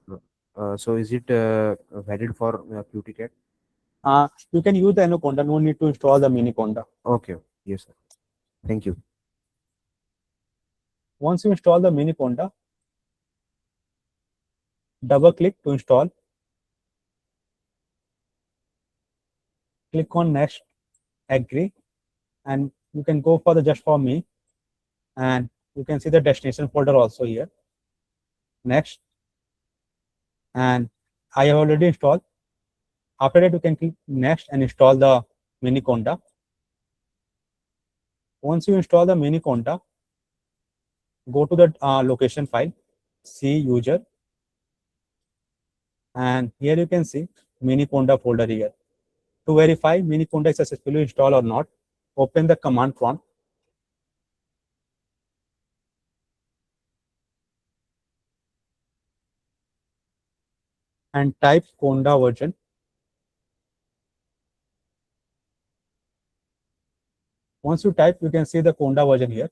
So is it valid for QTCAD? You can use the Anaconda. No need to install the Miniconda. Okay. Yes, sir. Thank you. Once you install the Miniconda, double click to install. Click on next, agree, and you can go for the just for me, and you can see the destination folder also here. Next, and I have already installed. After that, you can click next and install the Miniconda. Once you install the Miniconda, go to the location file, C user, and here you can see Miniconda folder here. To verify Miniconda is successfully installed or not, open the command prompt and type Conda version. Once you type, you can see the Conda version here.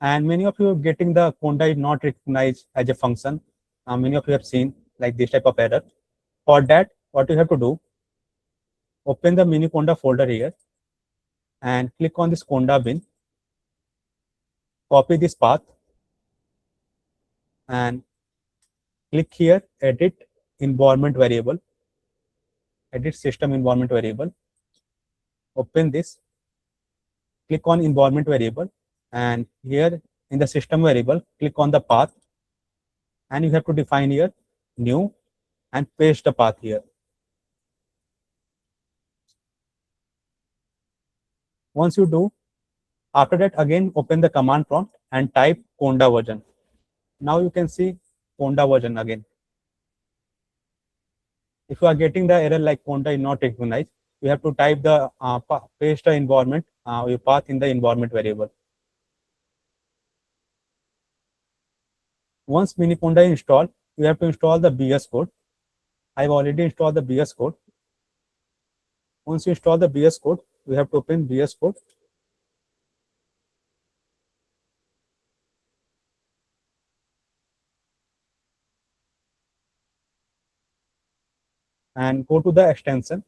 And many of you are getting the Conda is not recognized as a function. Many of you have seen like this type of error. For that, what you have to do, open the Miniconda folder here and click on this Conda bin. Copy this path and click here, edit environment variable, edit system environment variable. Open this, click on environment variable, and here in the system variable, click on the path, and you have to define here new and paste the path here. Once you do, after that again open the command prompt and type Conda version. Now you can see Conda version again. If you are getting the error like Conda is not recognized, you have to type the paste the environment your path in the environment variable. Once Miniconda is installed, you have to install the BS code. I've already installed the BS code. Once you install the BS code, you have to open BS code. And go to the extension.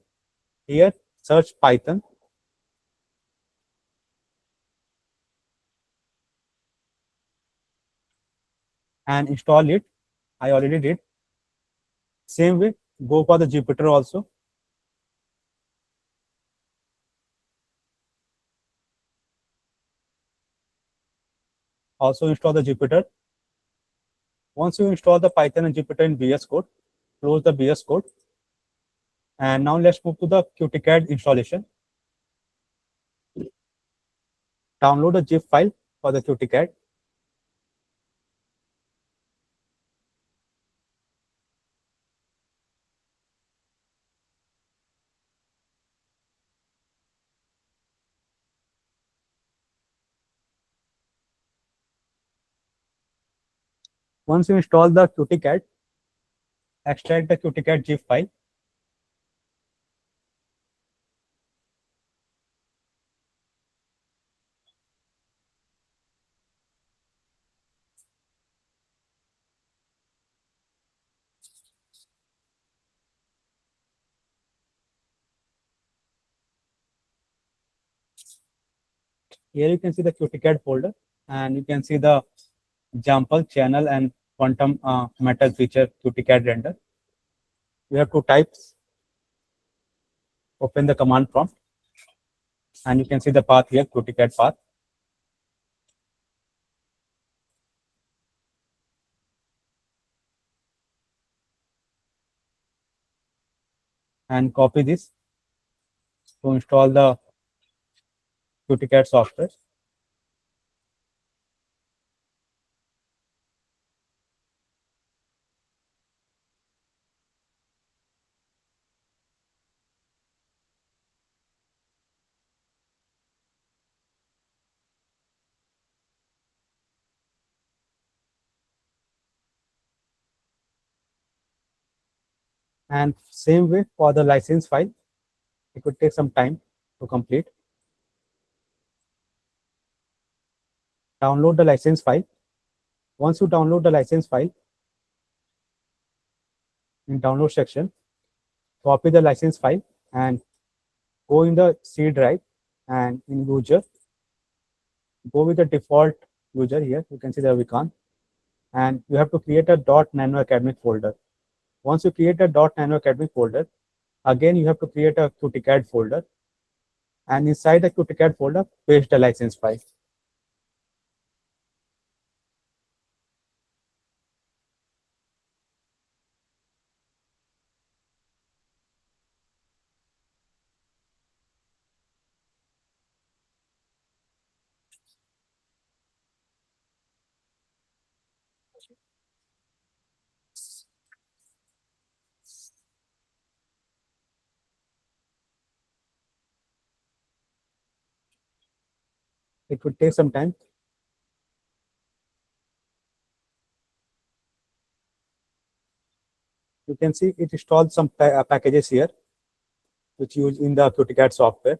Here, search Python. And install it. I already did. Same way, go for the Jupyter also. Also install the Jupyter. Once you install the Python and Jupyter in VS Code, close the VS Code. And now let's move to the QTCAD installation. Download the zip file for the QTCAD. Once you install the QTCAD, extract the QTCAD zip file. Here you can see the QTCAD folder, and you can see the example channel and quantum metal feature QTCAD render. You have to type, open the command prompt, and you can see the path here, QTCAD path. and copy this to install the QTCAD software. And same way for the license file, it could take some time to complete. Download the license file. Once you download the license file, in download section, copy the license file and go in the C drive, and in user, go with the default user here. You can see the icon, and you have to create a .nano academic folder. Once you create a .nano academic folder, again you have to create a QTCAD folder, and inside the QTCAD folder, paste the license file. It would take some time. You can see it installed some packages here, which use in the QTCAD software.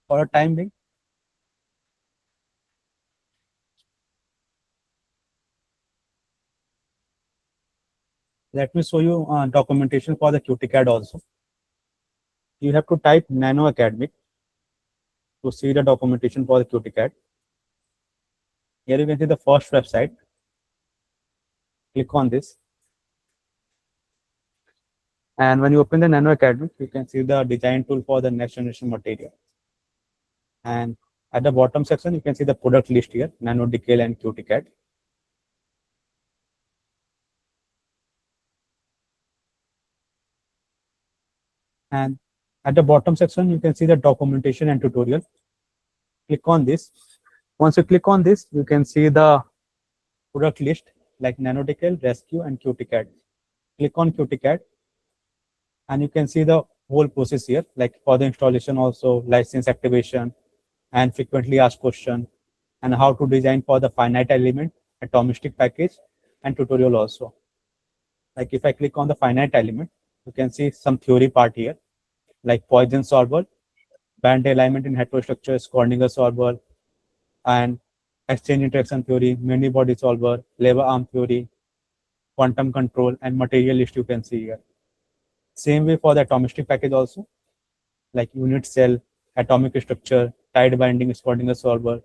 For a time being, let me show you documentation for the QTCAD also. You have to type Nano Academic to see the documentation for the QTCAD. Here you can see the first website. Click on this. And when you open the Nano Academy, you can see the design tool for the next generation material. And at the bottom section, you can see the product list here, Nano Decal and QTCAD. And at the bottom section, you can see the documentation and tutorial. Click on this. Once you click on this, you can see the product list like Nano Decal, Rescue, and QTCAD. Click on QTCAD, and you can see the whole process here, like for the installation also, license activation, and frequently asked question, and how to design for the finite element, atomistic package, and tutorial also. Like if I click on the finite element, you can see some theory part here, like Poisson solver, band alignment in heterostructure, Schrodinger solver, and exchange interaction theory, many body solver, lever arm theory, quantum control, and material list you can see here. Same way for the atomistic package also, like unit cell, atomic structure, tight binding Schrodinger solver,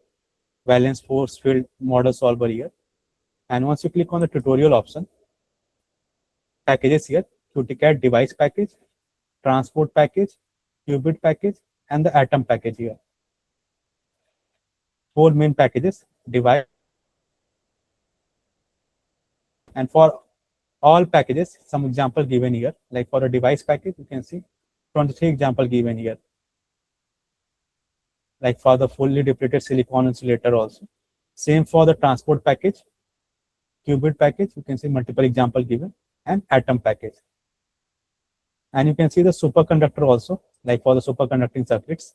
valence force field model solver here. And once you click on the tutorial option, packages here, QTCAD device package, transport package, qubit package, and the atom package here. Four main packages, device. And for all packages, some example given here. Like for a device package, you can see 23 example given here. Like for the fully depleted silicon insulator also. Same for the transport package, qubit package, you can see multiple example given, and atom package. And you can see the superconductor also, like for the superconducting circuits.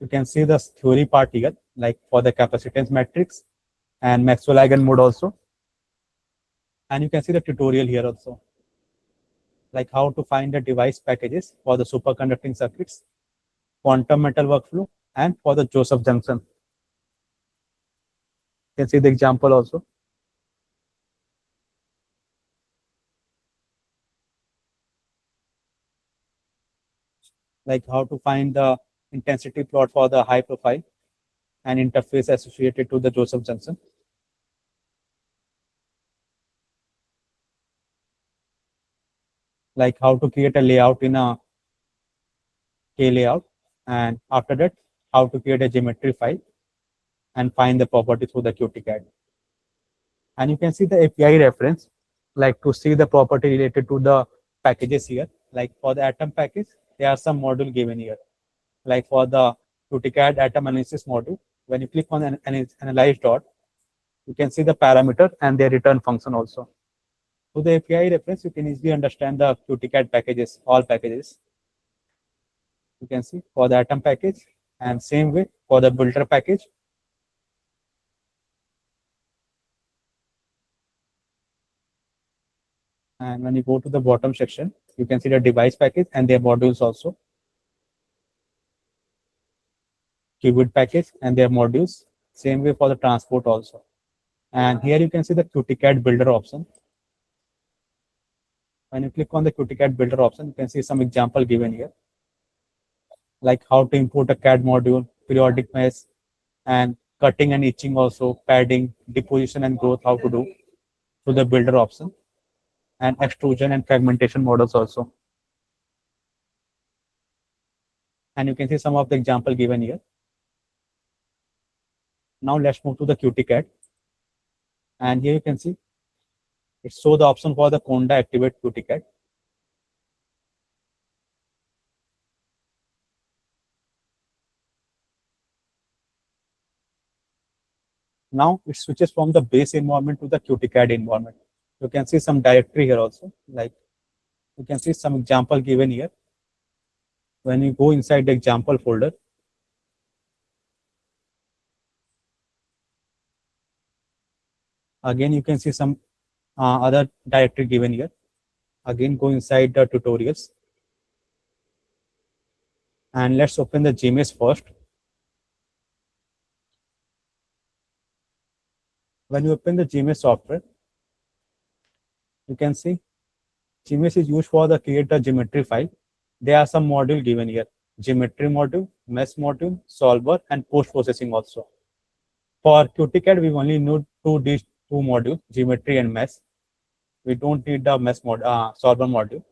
You can see the theory part here, like for the capacitance matrix and Maxwell eigenmode also. And you can see the tutorial here also. like how to find the device packages for the superconducting circuits, quantum metal workflow, and for the Joseph junction. You can see the example also. Like how to find the intensity plot for the high profile and interface associated to the Joseph junction. Like how to create a layout in a K layout, and after that, how to create a geometry file and find the property through the QTCAD. And you can see the API reference, like to see the property related to the packages here. Like for the atom package, there are some module given here. Like for the QTCAD atom analysis module, when you click on analyze dot, you can see the parameter and their return function also. Through the API reference, you can easily understand the QTCAD packages, all packages. You can see for the atom package, and same way for the builder package. And when you go to the bottom section, you can see the device package and their modules also. Qubit package and their modules. Same way for the transport also. And here you can see the QTCAD builder option. When you click on the QTCAD builder option, you can see some example given here, like how to import a CAD module, periodic mesh, and cutting and etching also, padding, deposition and growth, how to do to the builder option, and extrusion and fragmentation models also. And you can see some of the example given here. Now let's move to the QTCAD. And here you can see it shows the option for the Conda activate QTCAD. Now it switches from the base environment to the QTCAD environment. You can see some directory here also. Like you can see some example given here. When you go inside the example folder, again you can see some other directory given here. Again go inside the tutorials. And let's open the GMS first. When you open the GMS software, you can see GMS is used for the create a geometry file. There are some module given here: geometry module, mesh module, solver, and post processing also. For QTCAD, we only need these two modules, geometry and mesh. We don't need the mesh solver module.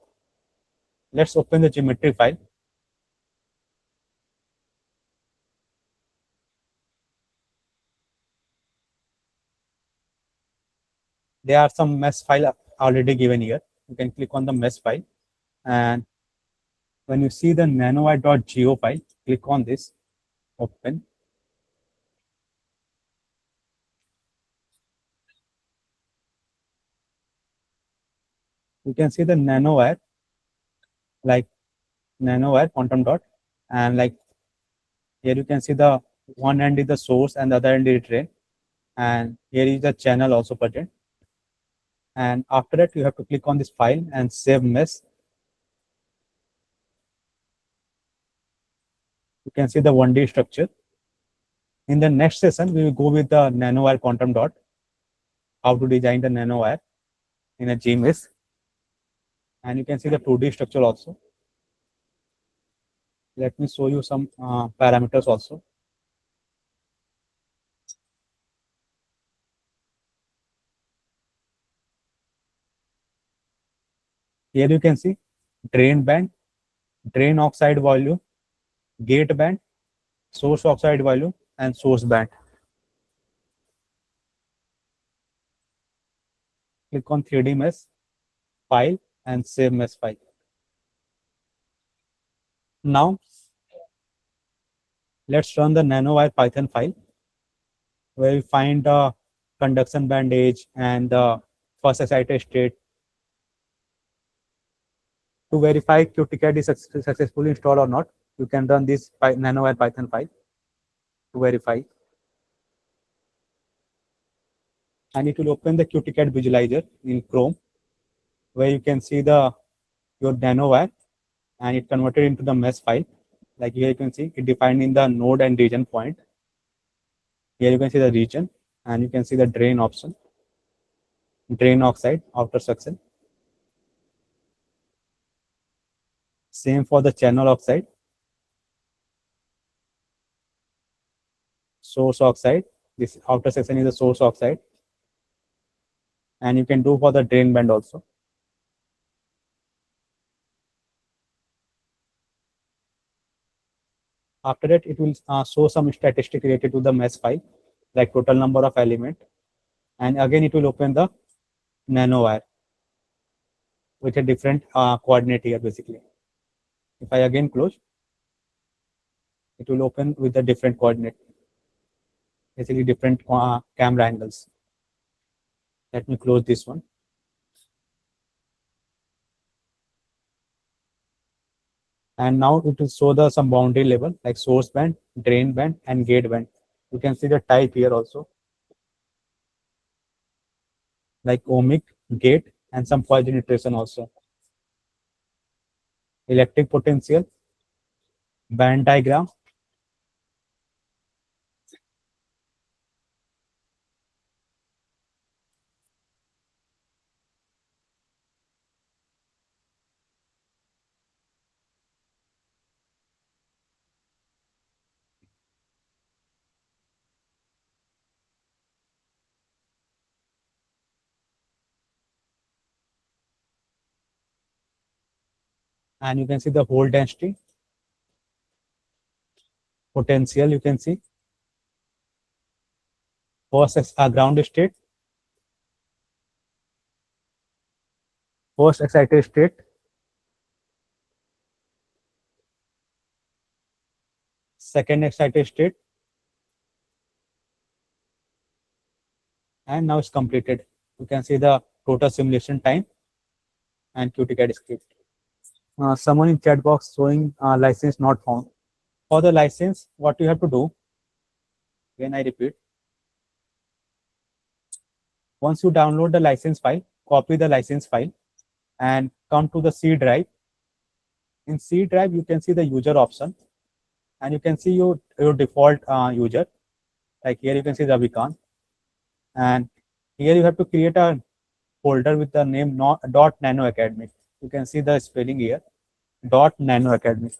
Let's open the geometry file. There are some mesh file already given here. You can click on the mesh file, and when you see the nanowire.go file, click on this, open. You can see the nanowire, like nanowire quantum dot, and like here you can see the one end is the source and the other end is drain, and here is the channel also present. And after that, you have to click on this file and save mesh. You can see the 1D structure. In the next session, we will go with the nanowire quantum dot, how to design the nanowire in a GMS. And you can see the 2D structure also. Let me show you some parameters also. Here you can see drain band, drain oxide volume, gate band, source oxide volume, and source band. Click on 3D mesh, file, and save mesh file. Now, let's run the nanowire Python file, where we find the conduction band age and the first excited state. To verify QTCAD is successfully installed or not, you can run this nanowire Python file to verify. And it will open the QTCAD visualizer in Chrome, where you can see the your nanowire and it converted into the mesh file. Like here you can see it defined in the node and region point. Here you can see the region and you can see the drain option, drain oxide, outer section. Same for the channel oxide, source oxide. This outer section is the source oxide. And you can do for the drain band also. After that, it will show some statistic related to the mesh file, like total number of element. And again, it will open the nanowire with a different coordinate here, basically. If I again close, it will open with a different coordinate, basically different camera angles. Let me close this one. And now it will show the some boundary level like source band, drain band, and gate band. You can see the type here also, like ohmic, gate, and some Poisson iteration also. Electric potential, band diagram, and you can see the hole density, potential. You can see first ground state, first excited state, second excited state, and now it's completed. You can see the total simulation time and QTCAD script. Someone in chat box showing license not found. For the license, what you have to do, again I repeat, once you download the license file, copy the license file and come to the C drive. In C drive, you can see the user option and you can see your default user. Like here you can see the Ravikant. And here you have to create a folder with the name dot nano academy. You can see the spelling here, dot nano academy.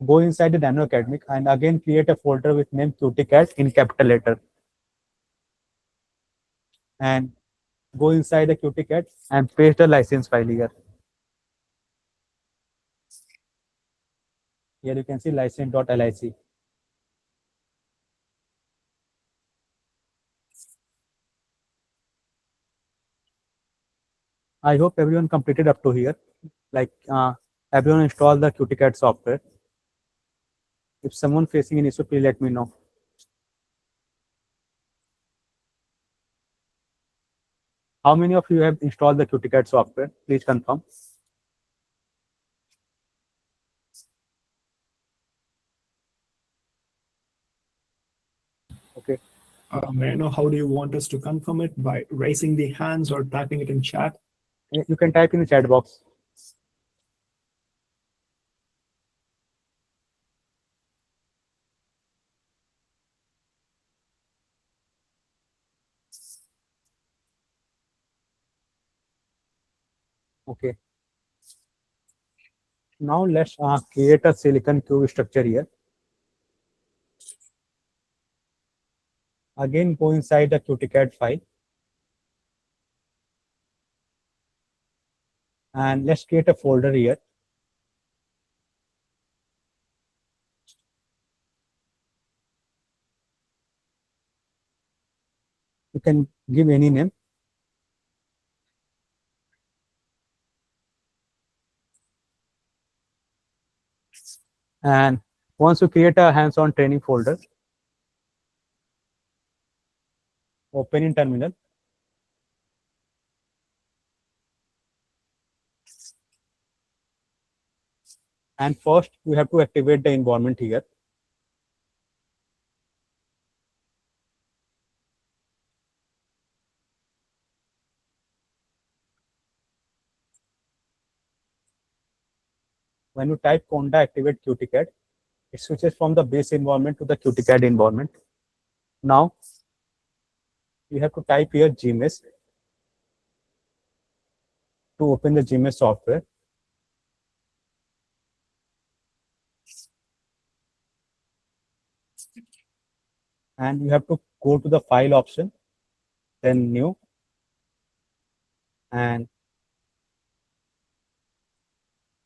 Go inside the nano academic and again create a folder with name QTCAD in capital letter. And go inside the QTCAD and paste the license file here. Here you can see license.lic. I hope everyone completed up to here. Like everyone install the QTCAD software. If someone facing an issue, please let me know. How many of you have installed the QTCAD software? Please confirm. Okay. May I know how do you want us to confirm it? By raising the hands or typing it in chat? You can type in the chat box. Okay. Now let's create a silicon cube structure here. Again, go inside the QTCAD file. And let's create a folder here. You can give any name. And once you create a hands-on training folder, open in terminal. And first, we have to activate the environment here. when you type Conda activate QTCAD, it switches from the base environment to the QTCAD environment. Now you have to type here GMS to open the GMS software. And you have to go to the file option, then new, and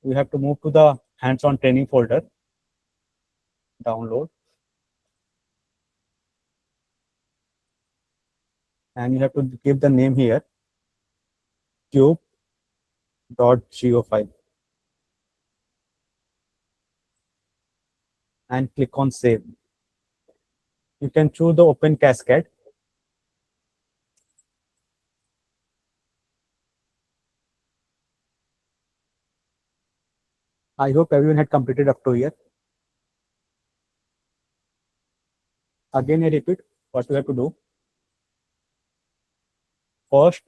you have to move to the hands-on training folder, download, and you have to give the name here, cube.go file, and click on save. You can choose the open cascade. I hope everyone had completed up to here. Again, I repeat what you have to do. First,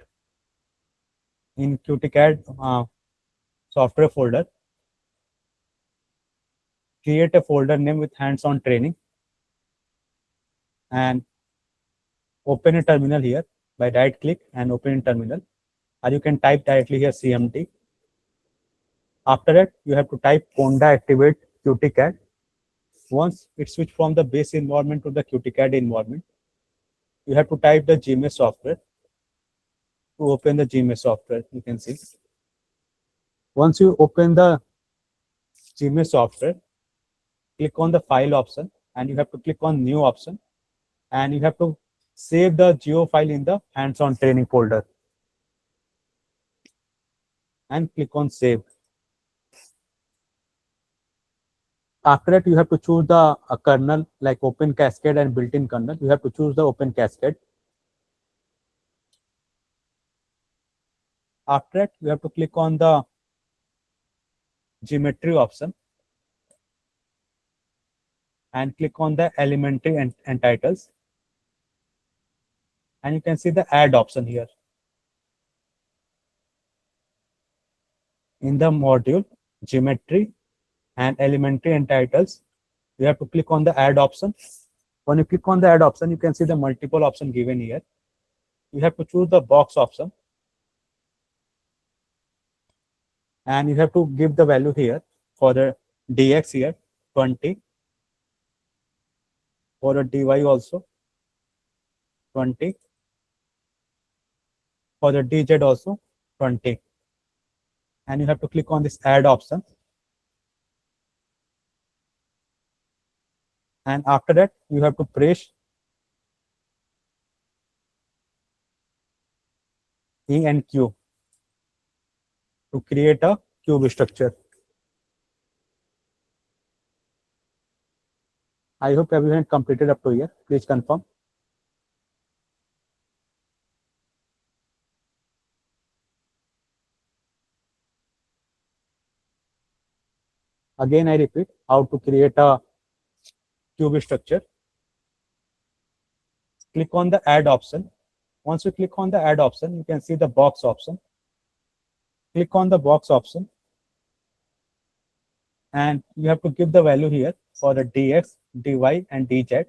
in QTCAD software folder, create a folder name with hands-on training and open a terminal here by right click and open in terminal, or you can type directly here CMD. After that, you have to type Conda activate QTCAD. Once it switch from the base environment to the QTCAD environment, you have to type the GMS software to open the GMS software. You can see. Once you open the GMS software, click on the file option and you have to click on new option, and you have to save the geo file in the hands-on training folder and click on save. After that, you have to choose the kernel like open cascade and built-in kernel. You have to choose the open cascade. After that, you have to click on the geometry option and click on the elementary and titles. And you can see the add option here. In the module, geometry and elementary and titles, you have to click on the add option. When you click on the add option, you can see the multiple option given here. You have to choose the box option. And you have to give the value here for the dx here, 20. For the dy also, 20. For the dz also, 20. And you have to click on this add option. And after that, you have to press E and Q to create a cube structure. I hope everyone completed up to here. Please confirm. Again, I repeat how to create a cube structure. Click on the add option. Once you click on the add option, you can see the box option. Click on the box option. And you have to give the value here for the dx, dy, and dz,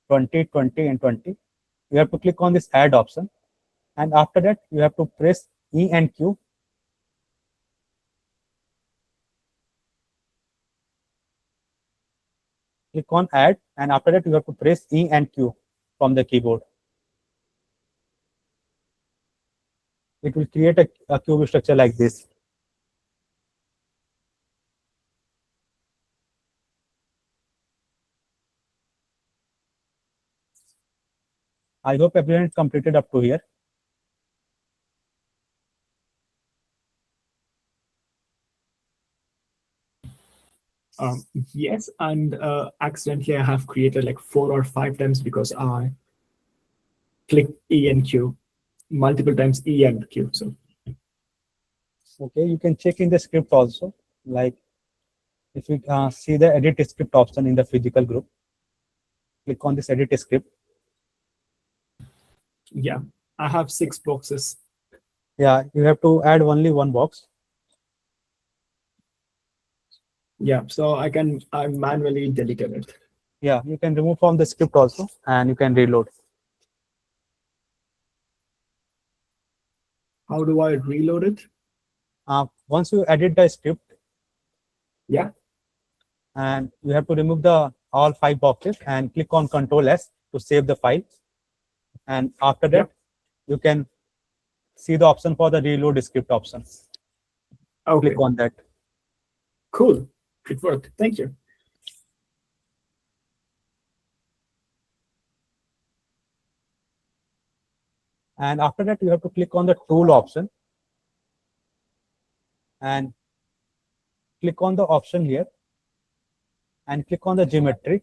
20, 20, and 20. You have to click on this add option. And after that, you have to press E and Q. Click on add, and after that, you have to press E and Q from the keyboard. It will create a cube structure like this. I hope everyone completed up to here. Yes, and accidentally I have created like 4 or 5 times because I clicked E and Q multiple times, E and Q. So Okay, you can check in the script also. Like if you see the edit script option in the physical group, click on this edit script. yeah, I have 6 boxes. Yeah, you have to add only one box. Yeah, so I manually deleted it. Yeah, you can remove from the script also, and you can reload. How do I reload it? Once you edit the script, Yeah. and you have to remove the all 5 boxes and click on Control S to save the file. And after that, Yep. you can see the option for the reload script option. Okay. Click on that. Cool. It worked. Thank you. And after that, you have to click on the tool option and click on the option here and click on the geometry.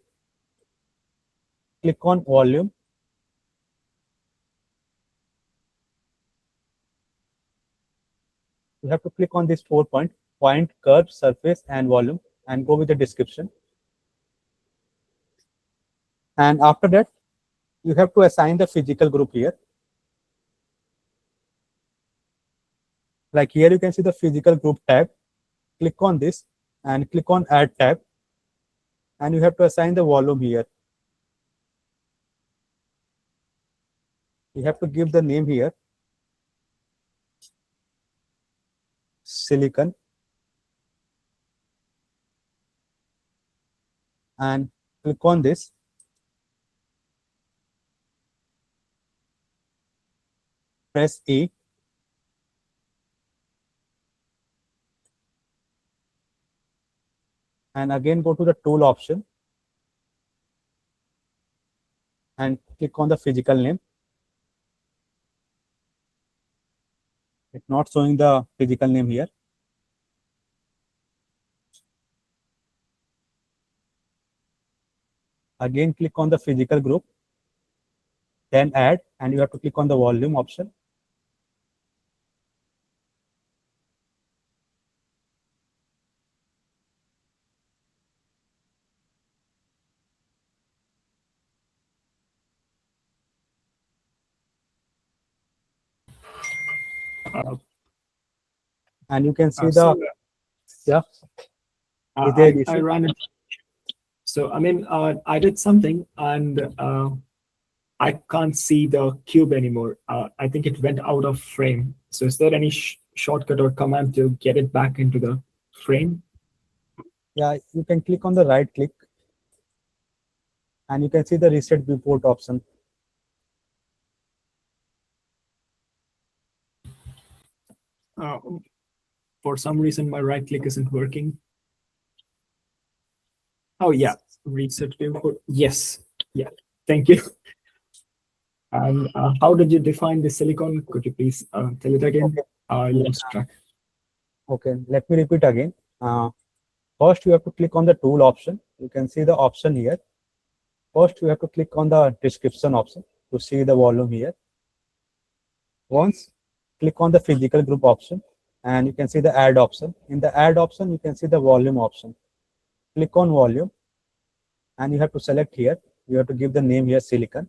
Click on volume. You have to click on this 4 point, point, curve, surface, and volume, and go with the description. And after that, you have to assign the physical group here. Like here, you can see the physical group tab. Click on this and click on add tab. And you have to assign the volume here. You have to give the name here, silicon, and click on this. Press E. And again go to the tool option and click on the physical name. It's not showing the physical name here. Again click on the physical group, then add, and you have to click on the volume option. Uh, And you can see so the, yeah, is there I issue? ran it. So I mean, I did something, and I can't see the cube anymore. I think it went out of frame. So is there any shortcut or command to get it back into the frame? Yeah, you can click on the right click and you can see the reset viewport option. Uh, for some reason, my right click isn't working. Oh yeah, reset viewport. Yes, yeah. Thank you. And how did you define the silicon? Could you please tell it again? Okay. I lost track. Okay, let me repeat again. First, you have to click on the tool option. You can see the option here. First, you have to click on the description option to see the volume here. Once, click on the physical group option and you can see the add option. In the add option, you can see the volume option. Click on volume and you have to select here. You have to give the name here silicon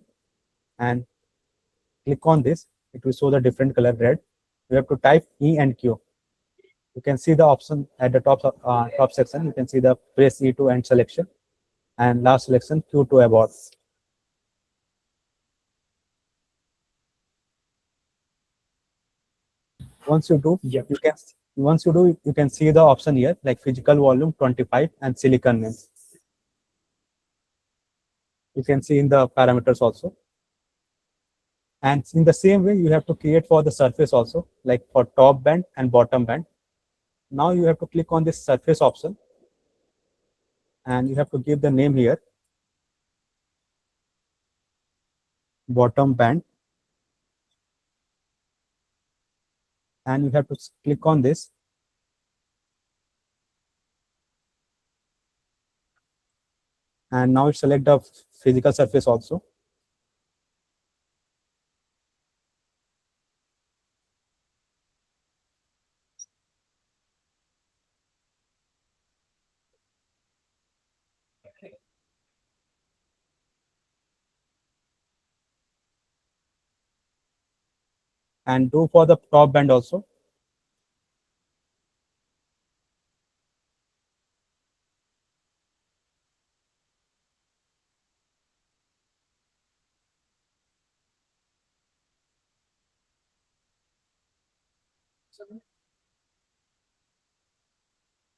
and click on this. It will show the different color red. You have to type E and Q. You can see the option at the top section. You can see the press E to end selection and last selection Q to abort. Once you do, Yep. you can see the option here like physical volume 25 and silicon name. You can see in the parameters also. And in the same way, you have to create for the surface also, like for top band and bottom band. Now you have to click on this surface option and you have to give the name here, bottom band. And you have to click on this. And now it select the physical surface also. And do for the top band also.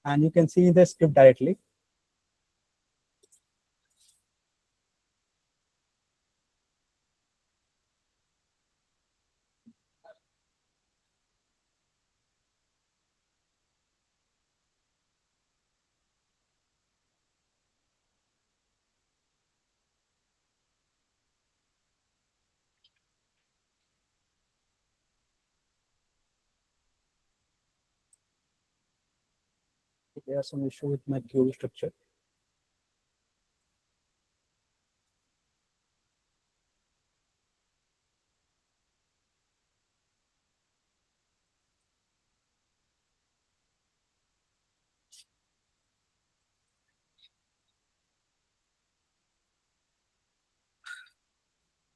And you can see the script directly. There are some issue with my cube structure.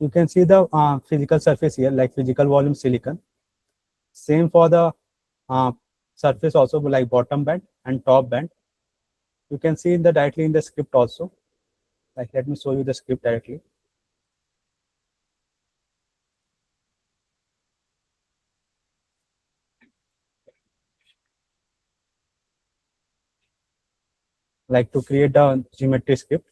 You can see the physical surface here, like physical volume silicon. Same for the uh, surface also, like bottom band and top band. You can see the directly in the script also. Like let me show you the script directly. Like to create a geometry script.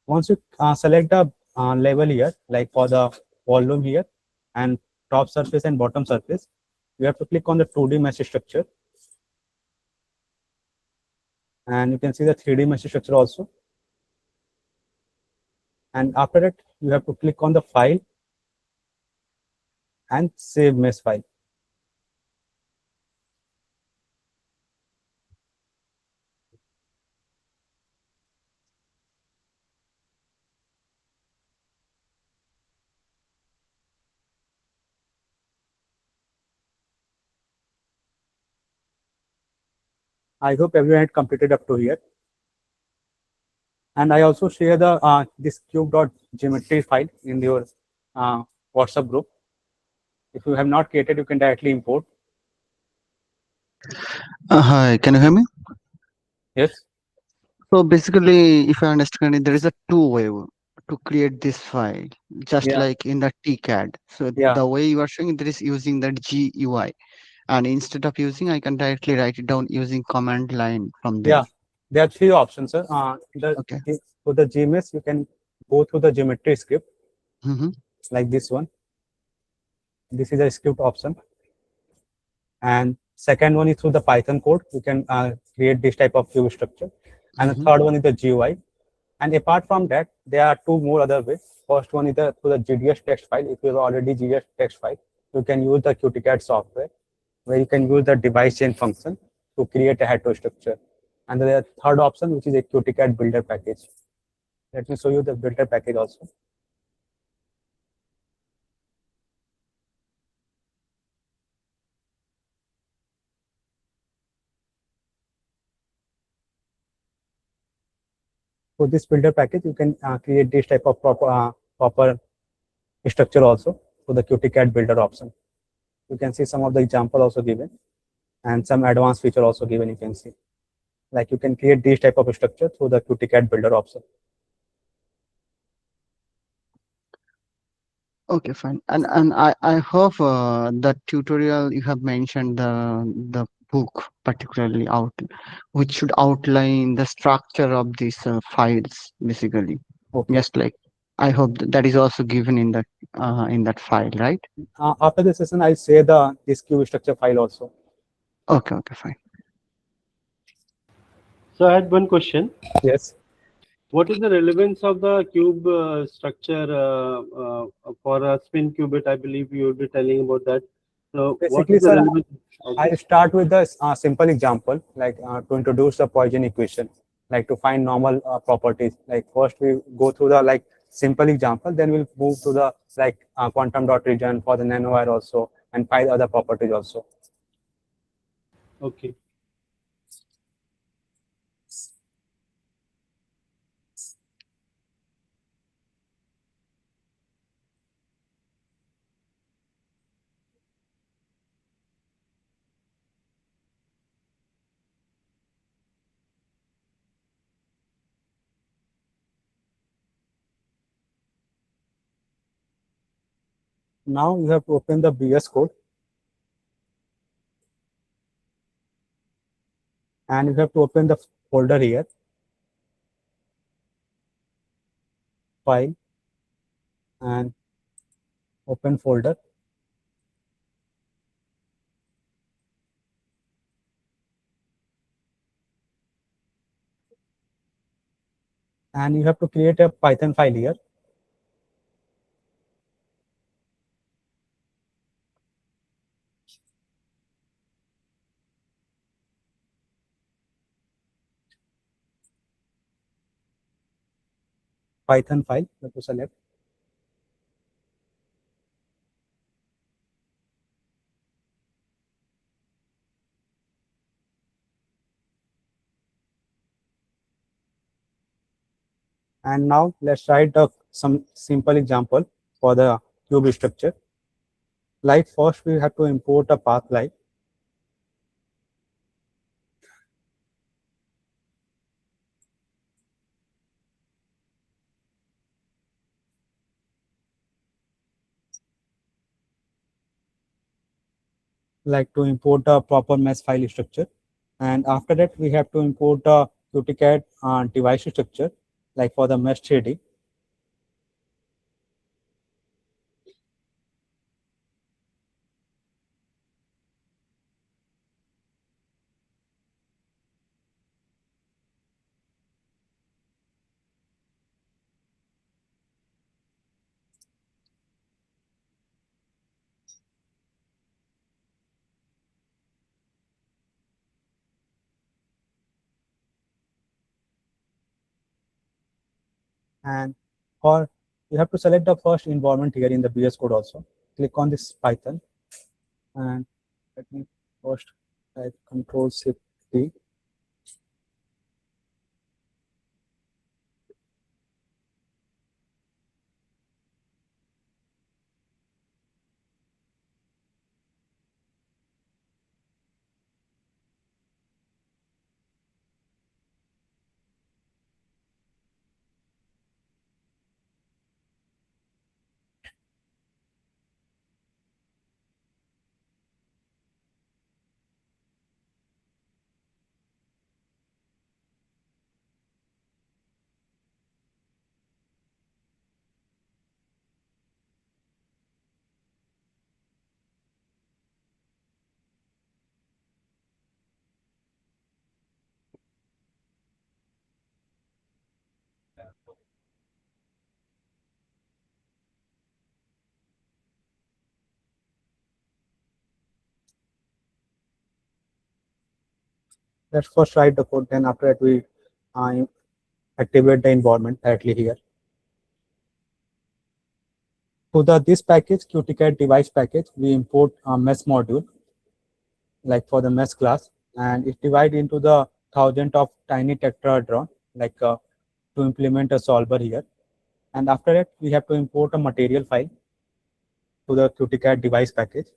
Once you select the level here, like for the volume here and top surface and bottom surface, you have to click on the 2D mesh structure. And you can see the 3D mesh structure also. And after that, you have to click on the file and save mesh file. I hope everyone had completed up to here. And I also share the this cube.geometry file in your uh, WhatsApp group. If you have not created, you can directly import. Hi, can you hear me? Yes. So basically, if I understand it, there is a two-way to create this file, just Yeah. like in the TCAD. So Yeah. the way you are showing, there is using that GUI, and instead of using, I can directly write it down using command line from there. Yeah. There are three options, sir. Okay. For the GMS, you can go through the geometry script Mm-hmm. like this one. This is a script option. And second one is through the Python code. You can create this type of cube structure. And the Mm-hmm. third one is the GUI. And apart from that, there are two more other ways. First one is through the GDS text file. If you have already GDS text file, you can use the QTCAD software where you can use the device chain function to create a heterostructure. And the third option, which is a QTCAD builder package. Let me show you the builder package also. For this builder package, you can create this type of proper structure also for the QTCAD builder option. You can see some of the example also given and some advanced feature also given. You can see like you can create this type of structure through the QTCAD builder option. Okay, fine. And I hope the tutorial you have mentioned the book particularly out, which should outline the structure of these files basically. Okay. Just like I hope that is also given in that file, right? After the session, I'll share the this cube structure file also. Okay, okay, fine. So I had one question. Yes. What is the relevance of the cube structure for a spin qubit? I believe you will be telling about that. So what Basically, is the sir, relevance? Okay. I'll start with the simple example, like to introduce the Poisson equation, like to find normal properties. Like first we go through the like simple example, then we'll move to the like quantum dot region for the nanowire also, and find other properties also. Okay. Now you have to open the BS code and you have to open the folder here, file and open folder. And you have to create a Python file here. Python file you have to select. And now let's write some simple example for the cube structure. Like first we have to import a path like to import a proper mesh file structure. And after that, we have to import a QTCAD device structure, like for the mesh 3D. And for you have to select the first environment here in the BS code also. Click on this Python and let me first type Control Shift T. Let's first write the code. Then after that, we uh, activate the environment directly here. To the this package, QTCAD device package, we import a mesh module, like for the mesh class, and it divided into the thousand of tiny tetrahedron, to implement a solver here. And after that, we have to import a material file to the QTCAD device package.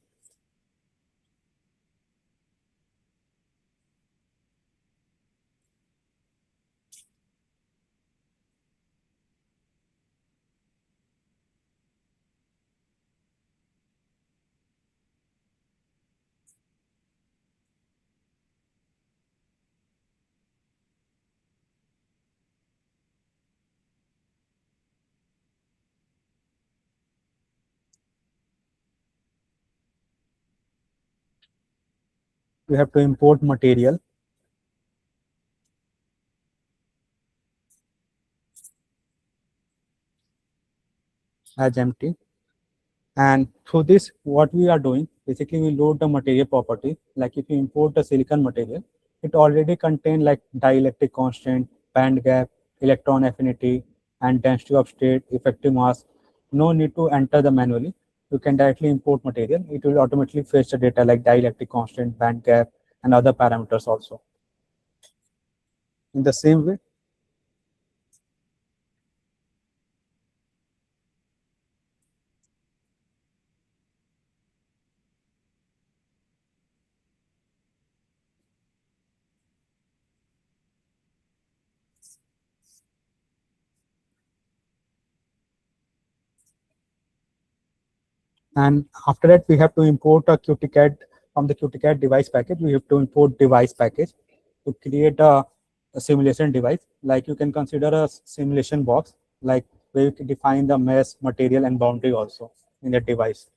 We have to import material as empty. And through this, what we are doing, basically we load the material property. Like if you import the silicon material, it already contain like dielectric constant, band gap, electron affinity, and density of state, effective mass. No need to enter the manually. You can directly import material. It will automatically fetch the data like dielectric constant, band gap, and other parameters also. In the same way, And after that, we have to import a QTCAD from the QTCAD device package. We have to import device package to create a simulation device. Like you can consider a simulation box, like where you can define the mesh, material, and boundary also in the device.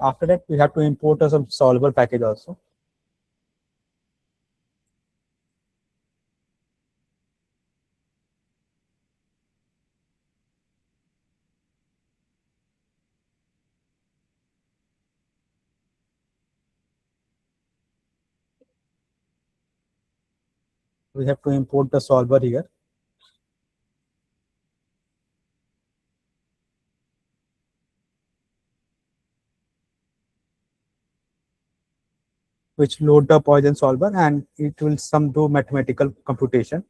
After that, we have to import some solver package also. We have to import the solver here. Which load the Poisson solver, and it will some do mathematical computation.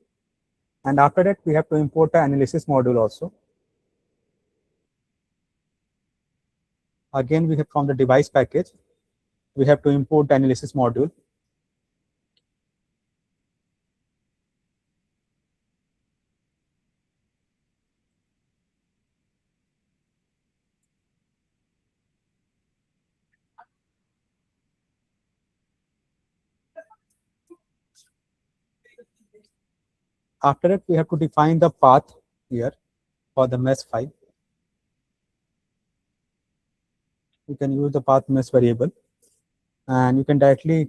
And after that, we have to import the analysis module also. Again, we have from the device package, we have to import the analysis module. After that, we have to define the path here for the mesh file. You can use the path mesh variable, and you can directly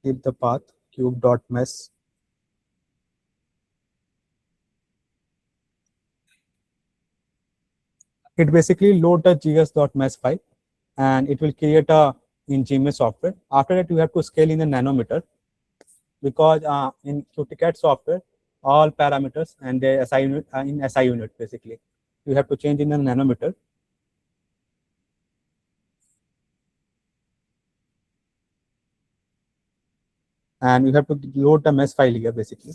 give the path cube.mesh. It basically load the gs.mesh file, and it will create a in Gmail software. After that, you have to scale in the nanometer, because in QTCAD software, all parameters and the SI unit in SI unit basically. You have to change in the nanometer. And you have to load the mesh file here basically.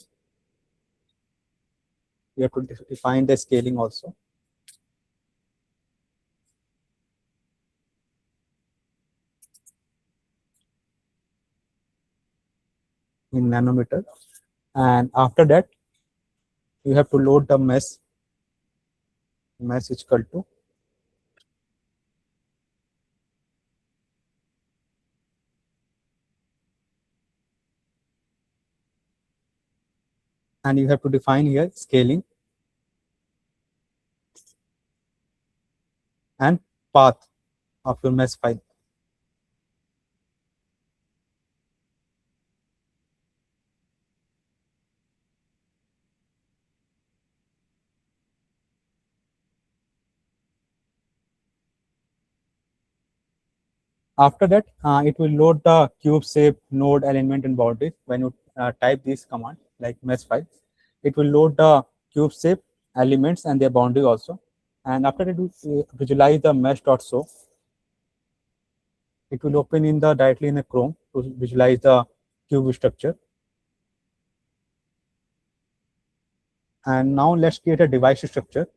You have to define the scaling also. In nanometer. And after that, you have to load the mesh is equal to and you have to define here scaling and path of your mesh file. After that, it will load the cube shape, node, alignment, and boundaries. When you type this command like mesh file, it will load the cube shape, elements, and their boundary also. And after it will visualize the mesh.show. It will open in the directly in the Chrome to visualize the cube structure. And now let's create a device structure.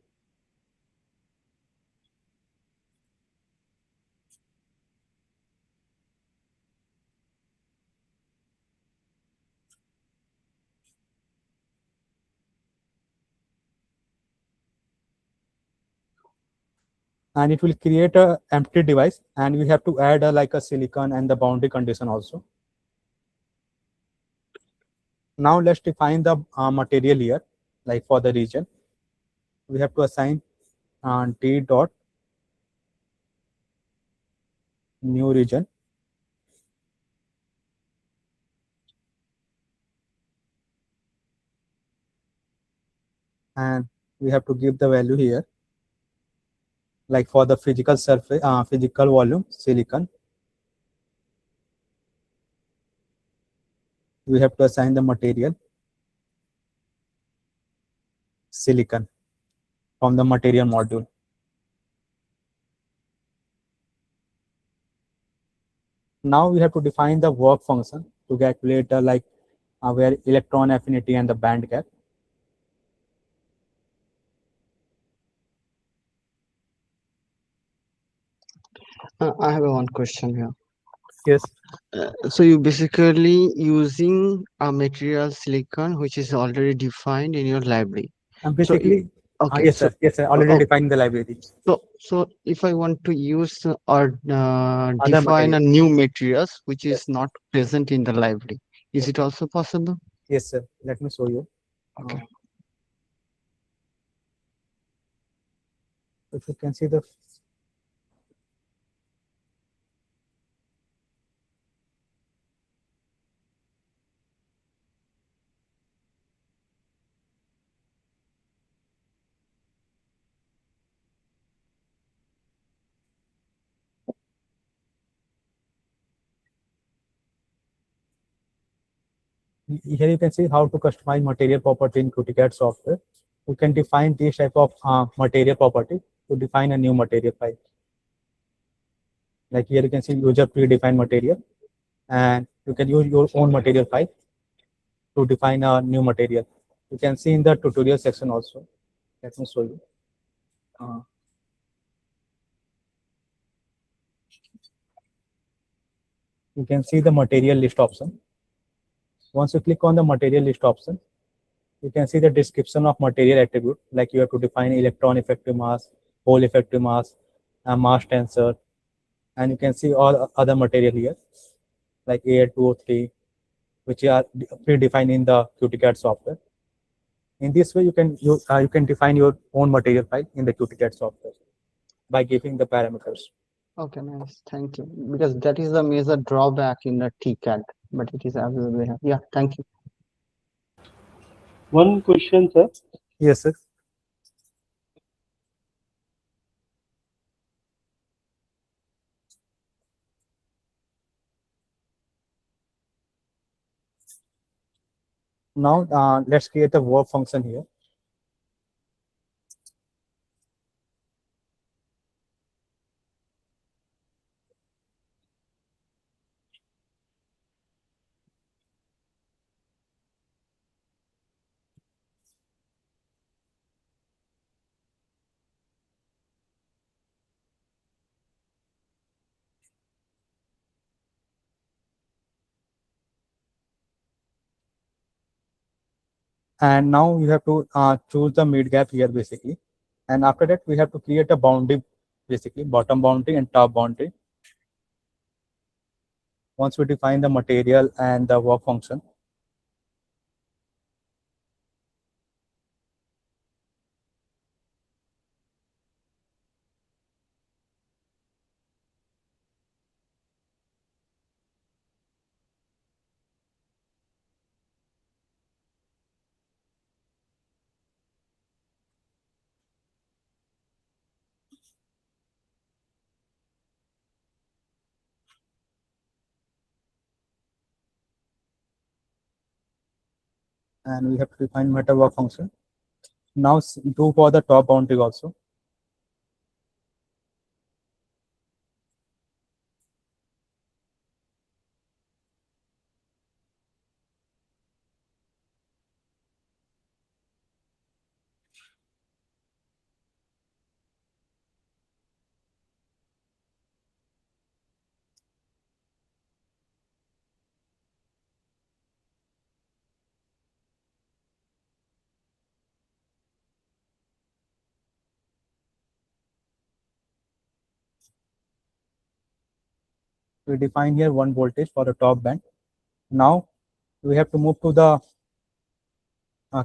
And it will create a empty device, and we have to add like a silicon and the boundary condition also. Now let's define the material here, like for the region. We have to assign d dot new region, and we have to give the value here, like for the physical surface, physical volume silicon. We have to assign the material silicon from the material module. Now we have to define the work function to calculate like where electron affinity and the band gap. I have one question here. Yes. So you basically using a material silicon which is already defined in your library. And So basically, Okay, Yes, sir. Yes, sir. Already oh, defined the library. so if I want to use or Other define material. a new materials which Yes. is not present in the library, is Yes. it also possible? Yes, sir. Let me show you. Okay. If you can see the here, you can see how to customize material property in QTCAD software. You can define this type of material property to define a new material file. Like here, you can see user predefined material, and you can use your own material file to define a new material. You can see in the tutorial section also. Let me show you. Uh, you can see the material list option. Once you click on the material list option, you can see the description of material attribute, like you have to define electron effective mass, hole effective mass, mass tensor, and you can see all other material here, like A203, which are predefined in the QTCAD software. In this way, you can define your own material file in the QTCAD software by giving the parameters. Okay, nice. Thank you. Because that is the major drawback in the TCAD, but it is available here. Yeah, thank you. One question, sir. Yes, sir. Now let's create a work function here. And now you have to choose the mid gap here basically. And after that, we have to create a boundary, basically bottom boundary and top boundary. Once we define the material and the work function, and we have to define meta work function. Now do for the top boundary also. We define here 1 voltage for the top band. Now we have to move to the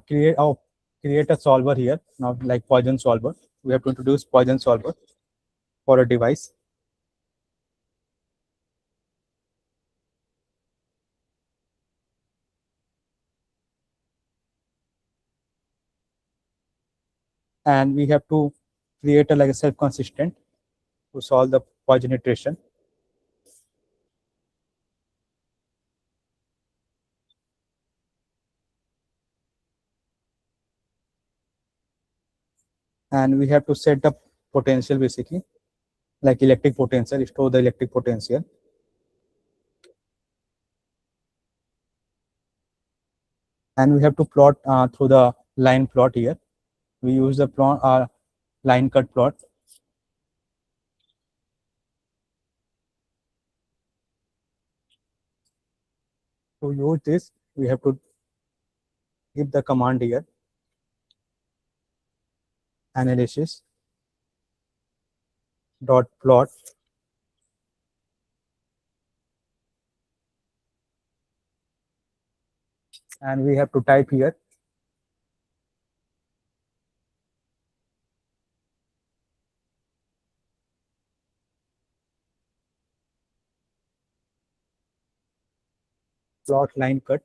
create a solver here. Now like Poisson solver, we have to introduce Poisson solver for a device. And we have to create a like a self-consistent to solve the Poisson iteration. And we have to set the potential basically, like electric potential, store the electric potential. And we have to plot through the line plot here. We use the plot line cut plot. To use this, we have to give the command here. analysis dot plot, and we have to type here plot line cut.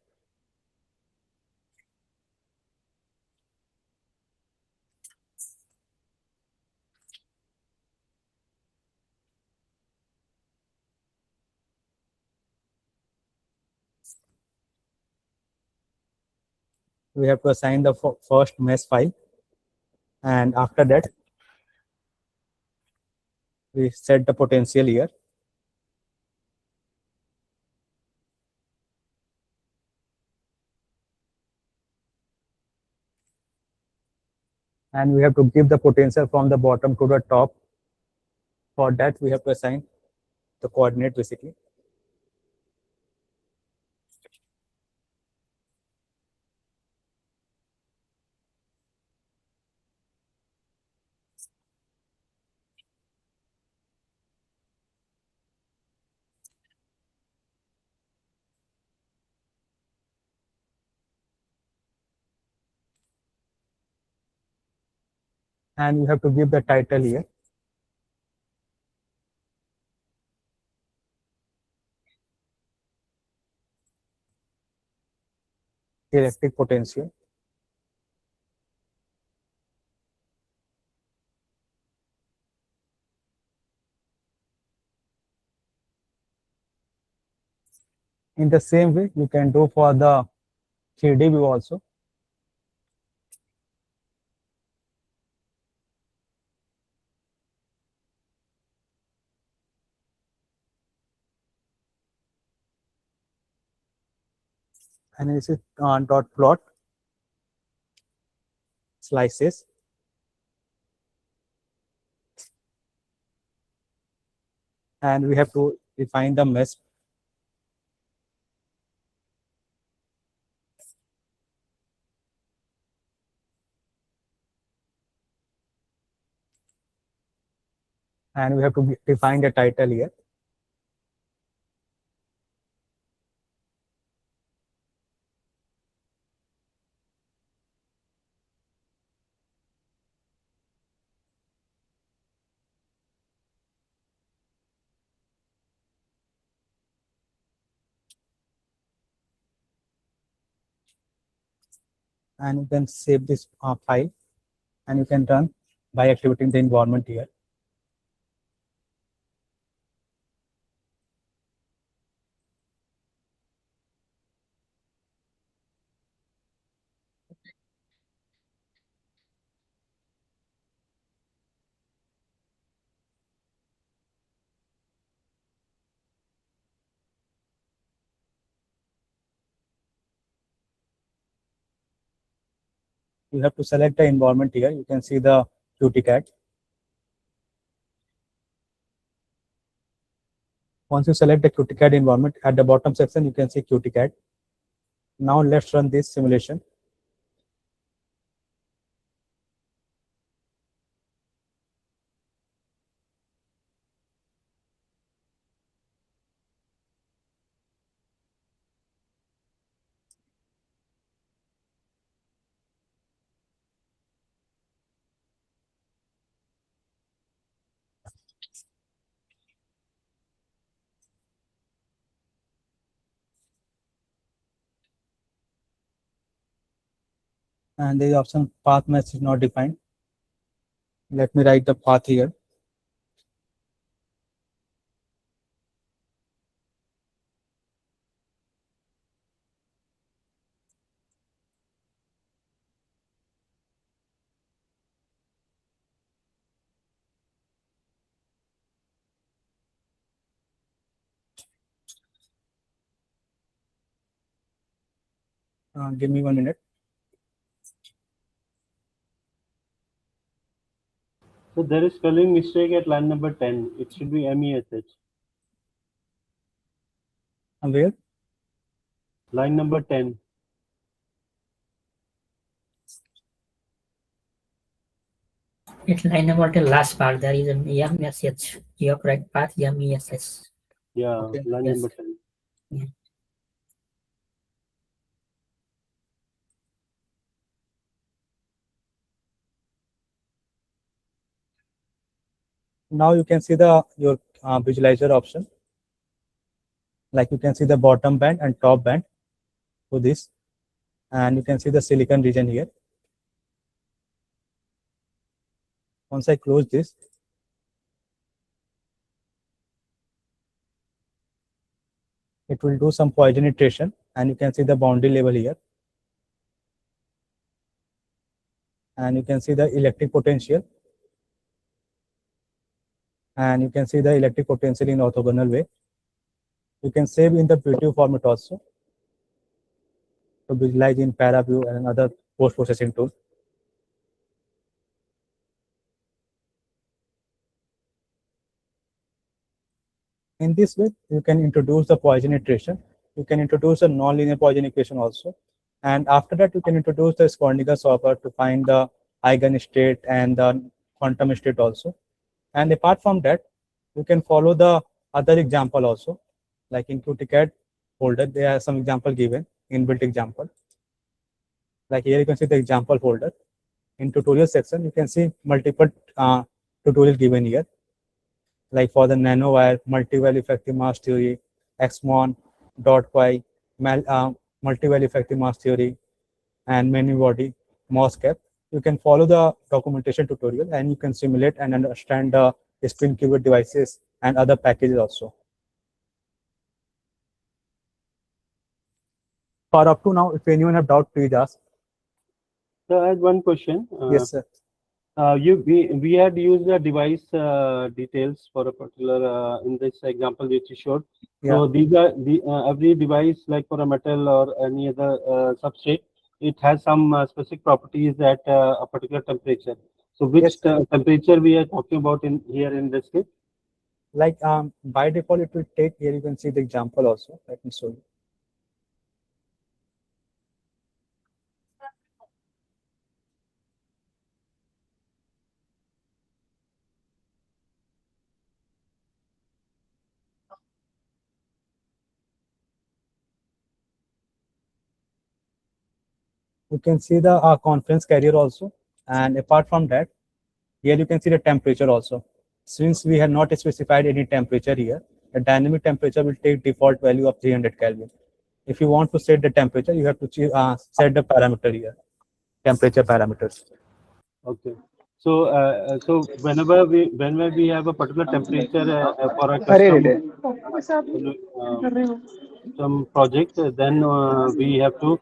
We have to assign the first mesh file, and after that we set the potential here, and we have to give the potential from the bottom to the top. For that we have to assign the coordinate basically. And we have to give the title here, electric potential. In the same way you can do for the 3D view also. Analysis dot plot slices, and we have to define the mesh, and we have to define the title here. And you can save this file, and you can run by activating the environment here. You have to select the environment here. You can see the QTCAD. Once you select the QTCAD environment, at the bottom section you can see QTCAD. Now let's run this simulation. And the option path mesh is not defined. Let me write the path here. Give me 1 minute. So there is spelling mistake at line number 10. It should be MESH. And where? Line number 10. It line about the last part. There is a MESH. You are correct path MESS. Yeah, Okay. line Yes. number 10. Yeah. Now you can see the your visualizer option. Like you can see the bottom band and top band to this, and you can see the silicon region here. Once I close this, it will do some Poisson iteration, and you can see the boundary level here, and you can see the electric potential, and you can see the electric potential in orthogonal way. You can save in the preview format also to visualize in ParaView and other post-processing tool. In this way, you can introduce the Poisson iteration. You can introduce a nonlinear Poisson equation also. And after that, you can introduce the Schrodinger solver to find the eigenstate and the quantum state also. And apart from that, you can follow the other example also. Like in QTCAD folder, there are some example given, inbuilt example. Like here you can see the example folder. In tutorial section, you can see multiple tutorial given here. Like for the nanowire, multi-well effective mass theory, Xmon, dot pi, multi-well effective mass theory, and many body, MOSCAP. You can follow the documentation tutorial and you can simulate and understand the spin qubit devices and other packages also. For up to now, if anyone have doubt, please ask. So I had one question. Yes, sir. We had used the device details for a particular in this example which you showed. Yeah. So these are the every device, like for a metal or any other substrate, it has some specific properties at a particular temperature. So which Yes, sir. temperature we are talking about in here in this case? Like by default, it will take here. You can see the example also. Let me show you. You can see the conference carrier also, and apart from that, here you can see the temperature also. Since we have not specified any temperature here, the dynamic temperature will take default value of 300 Kelvin. If you want to set the temperature, you have to set the parameter here, temperature parameters. Okay. So whenever we have a particular temperature for a custom some project, then we have to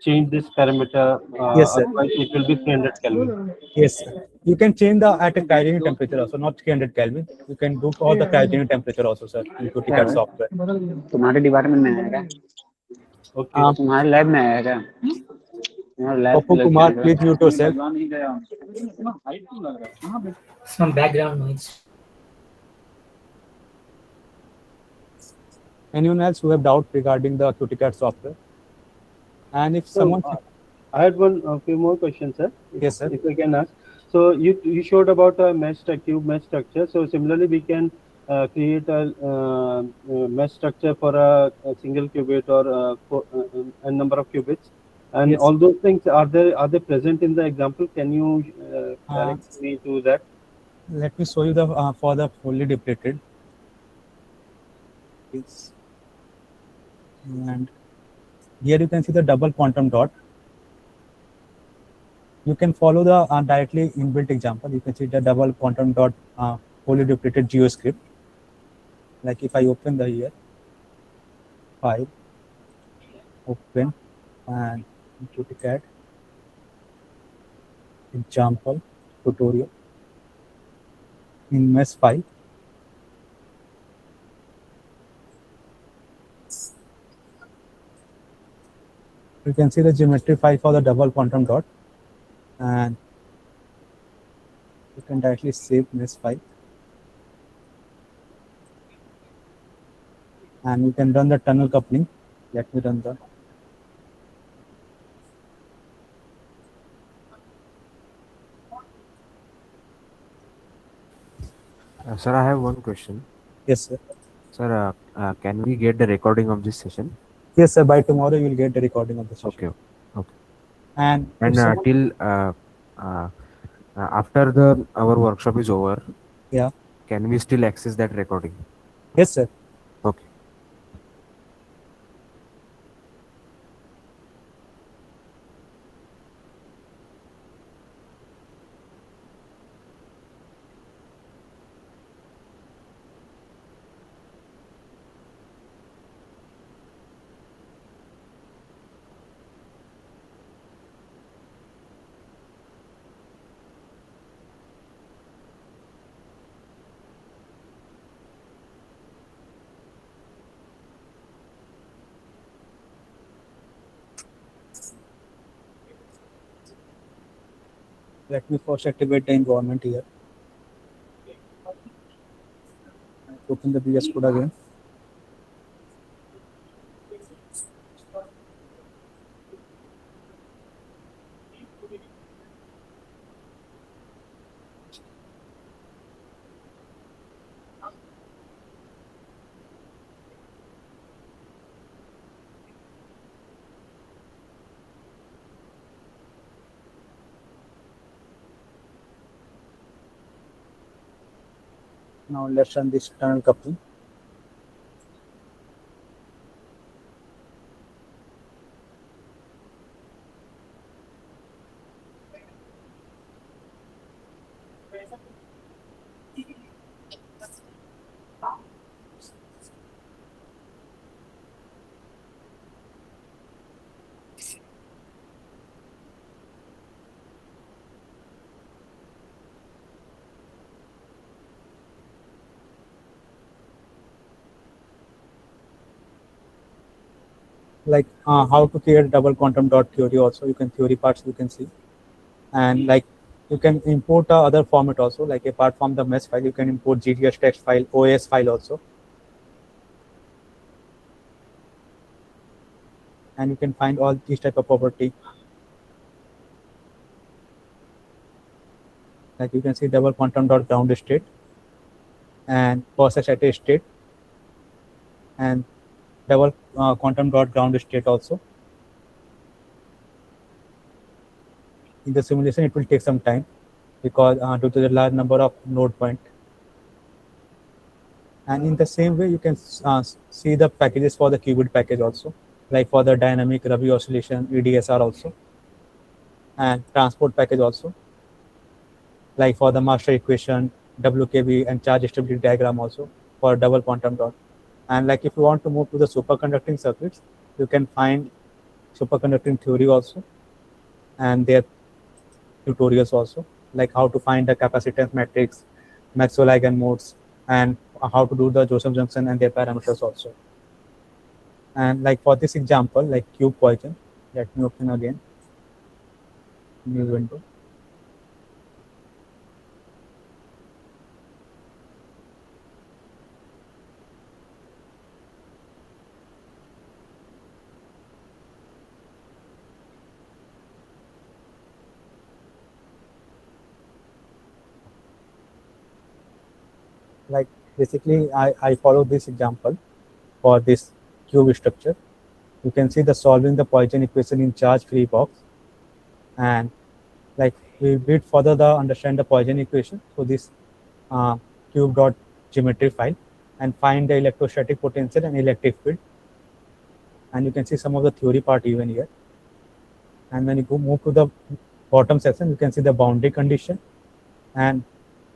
change this parameter. Yes, sir. Otherwise, it will be 300 Kelvin. Yes, sir. You can change the at a cryogenic temperature also, not 300 Kelvin. You can do for the cryogenic temperature also, sir, in QTCAD software. तुम्हारे department में है क्या? Okay. तुम्हारे lab में है क्या? Papu Kumar, please mute yourself. Some background noise. Anyone else who have doubt regarding the QTCAD software? And if So, someone, I had a few more questions, sir. yes, sir. If I can ask. So you showed about a cube mesh structure. So similarly, we can create a mesh structure for a single qubit or for a number of qubits. And Yes. all those things, are they present in the example? Can you direct me to that? Let me show you the for the fully depleted. Yes. And here you can see the double quantum dot. You can follow the directly inbuilt example. You can see the double quantum dot fully depleted geoscript. Like if I open the here file, open and QTCAD example tutorial in mesh file. You can see the geometry file for the double quantum dot, and you can directly save mesh file, and you can run the tunnel coupling. Let me run the. Sir, I have one question. Yes, sir. Sir, can we get the recording of this session? Yes, sir. By tomorrow, you will get the recording of the session. Okay. Okay. And if And someone, till after the our workshop is over, yeah, can we still access that recording? yes, sir. Okay. Let me first activate the environment here. Open the VS Code again. Now let's run this tunnel coupling. Like how to create double quantum dot theory also, you can theory parts you can see. And like you can import other format also, like apart from the mesh file, you can import GDS text file, OS file also. And you can find all these type of property. Like you can see double quantum dot ground state and process at a state and double quantum dot ground state also. In the simulation, it will take some time because due to the large number of node point. And in the same way, you can see the packages for the qubit package also, like for the dynamic Rabi oscillation, EDSR also, and transport package also, like for the master equation, WKB, and charge stability diagram also for double quantum dot. And like if you want to move to the superconducting circuits, you can find superconducting theory also, and their tutorials also, like how to find the capacitance matrix, Maxwell eigenmodes, and how to do the Joseph junction and their parameters also. And like for this example, like cube Poisson, let me open again, new window. Like basically, I follow this example for this cube structure. You can see the solving the Poisson equation in charge-free box, and like we did further the understand the Poisson equation. So this cube dot geometry file and find the electrostatic potential and electric field. And you can see some of the theory part even here. And when you go move to the bottom section, you can see the boundary condition and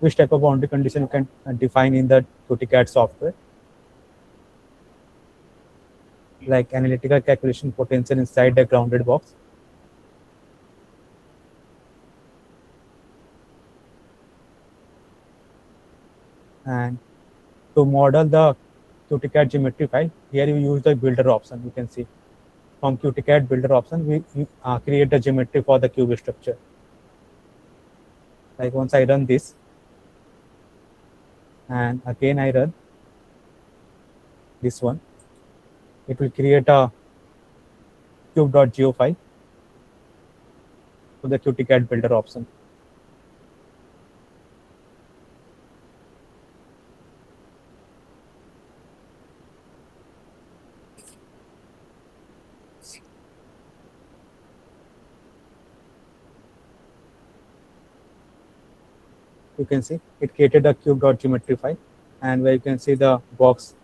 which type of boundary condition you can define in the QTCAD software, like analytical calculation potential inside the grounded box. And to model the QTCAD geometry file, here you use the builder option. You can see from QTCAD builder option, we create the geometry for the cube structure. Like once I run this, and again I run this one, it will create a cube.geo file to the QTCAD builder option. you can see it created a cube.geometry file, and where you can see the box.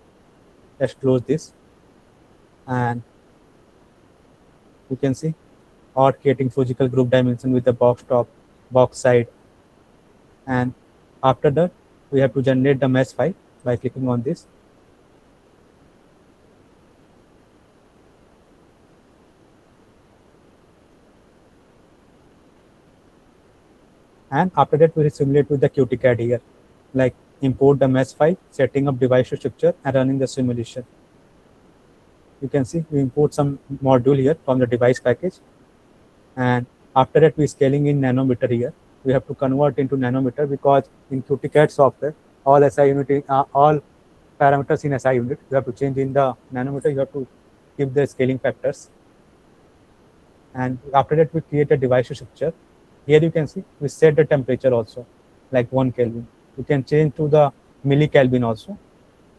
Let's close this, and you can see or creating physical group dimension with the box top, box side, and after that we have to generate the mesh file by clicking on this. And after that we will simulate with the QTCAD here, like import the mesh file, setting up device structure, and running the simulation. You can see we import some module here from the device package, and after that we scaling in nanometer here. We have to convert into nanometer because in QTCAD software all SI unit, all parameters in SI unit you have to change in the nanometer. You have to give the scaling factors, and after that we create a device structure. Here you can see we set the temperature also, like 1 Kelvin. You can change to the millikelvin also,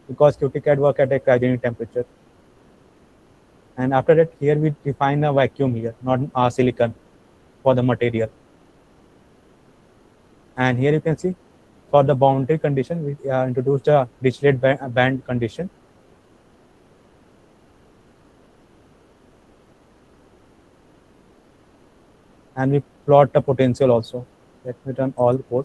because QTCAD work at a cryogenic temperature. And after that, here we define a vacuum here, not silicon for the material. And here you can see for the boundary condition, we introduced a Dirichlet band condition. And we plot the potential also. Let me run all the code.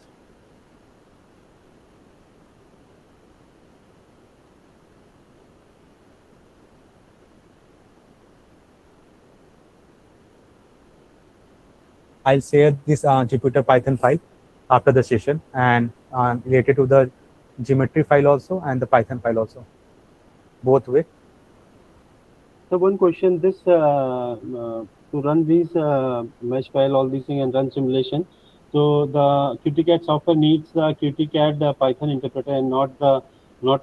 I'll share this Jupyter Python file after the session, and related to the geometry file also and the Python file also, both way. So one question, this to run these mesh file, all these things, and run simulation. So the QTCAD software needs the QTCAD Python interpreter, and not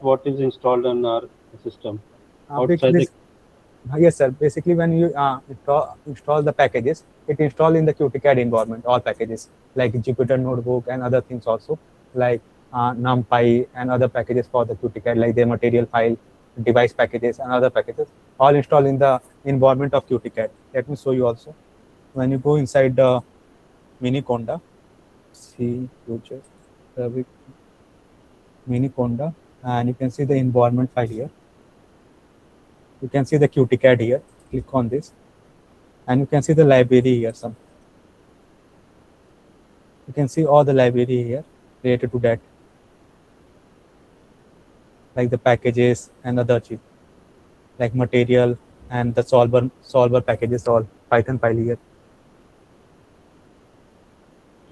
what is installed on our system outside the. Yes, sir. Basically, when you install the packages, it install in the QTCAD environment, all packages like Jupyter Notebook and other things also, like NumPy and other packages for the QTCAD, like the material file, device packages, and other packages, all installed in the environment of QTCAD. Let me show you also. When you go inside the Miniconda, see future, Miniconda, and you can see the environment file here. You can see the QTCAD here. Click on this, and you can see the library here. You can see all the library here related to that, like the packages and other chip, like material and the solver packages, all Python file here.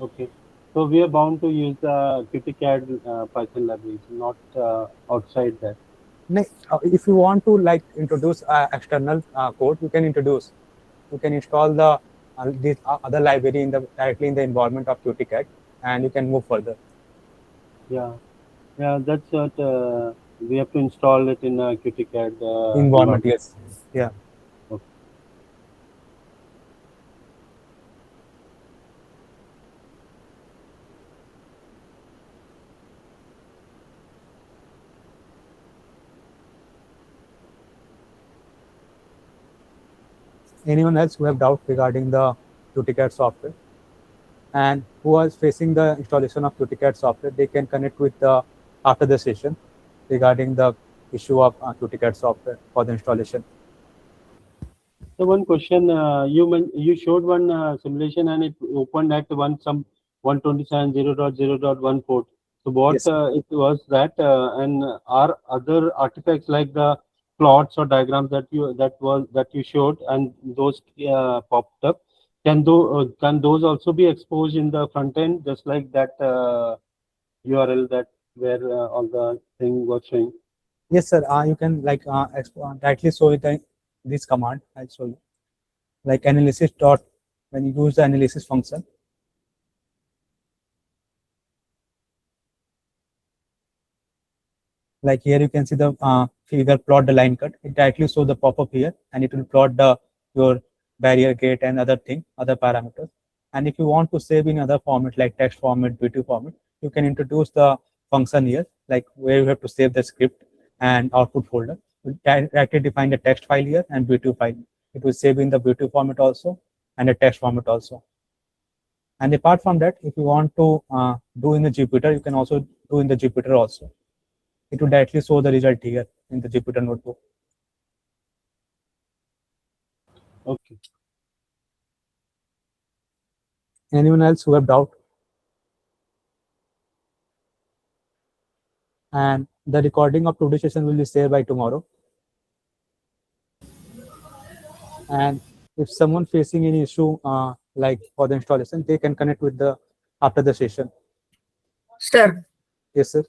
Okay, so we are bound to use the QTCAD Python libraries, not outside that. If you want to like introduce external code, you can introduce. You can install the this other library directly in the environment of QTCAD, and you can move further. Yeah, that's what we have to install it in a QTCAD environment. Yes, yeah. Okay. Anyone else who have doubt regarding the QTCAD software and who is facing the installation of QTCAD software, they can connect with the after the session regarding the issue of QTCAD software for the installation. So one question, you showed one simulation and it opened at 127.0.0.1 port. So what Yes. it was that, and are other artifacts like the plots or diagrams that you showed and those popped up? Can those also be exposed in the front end, just like that URL that where all the thing was showing? Yes, sir. You can like directly show it this command. I'll show you. Like analysis dot, when you use the analysis function, like here you can see the figure plot the line cut. It directly show the pop-up here, and it will plot the your barrier gate and other parameters. And if you want to save in other format like text format, B2 format, you can introduce the function here, like where you have to save the script and output folder. You directly define the text file here and B2 file. It will save in the B2 format also and the text format also. And apart from that, if you want to do in the Jupyter, you can also do in the Jupyter also. It will directly show the result here in the Jupyter notebook. Okay. Anyone else who have doubt? And the recording of today's session will be shared by tomorrow. And if someone facing any issue like for the installation, they can connect with the after the session. Sir, Yes, sir.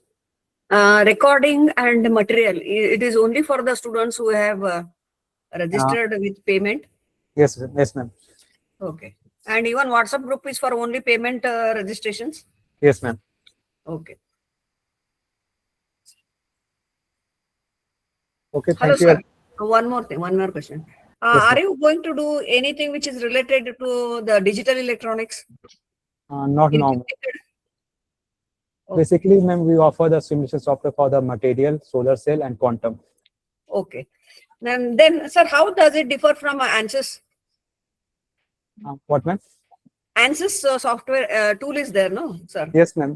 recording and material, it is only for the students who have registered with payment? Yes, sir. Yes, ma'am. Okay. And even WhatsApp group is for only payment registrations? Yes, ma'am. Okay. Okay, Hello, thank you. sir. One more thing, one more question. Yes, Are ma'am. you going to do anything which is related to the digital electronics? Not In now. QTCAD? Okay. Basically, ma'am, we offer the simulation software for the material, solar cell, and quantum. Okay. Then, sir, how does it differ from ANSYS? What, ma'am? ANSYS software tool is there, no, sir? Yes, ma'am.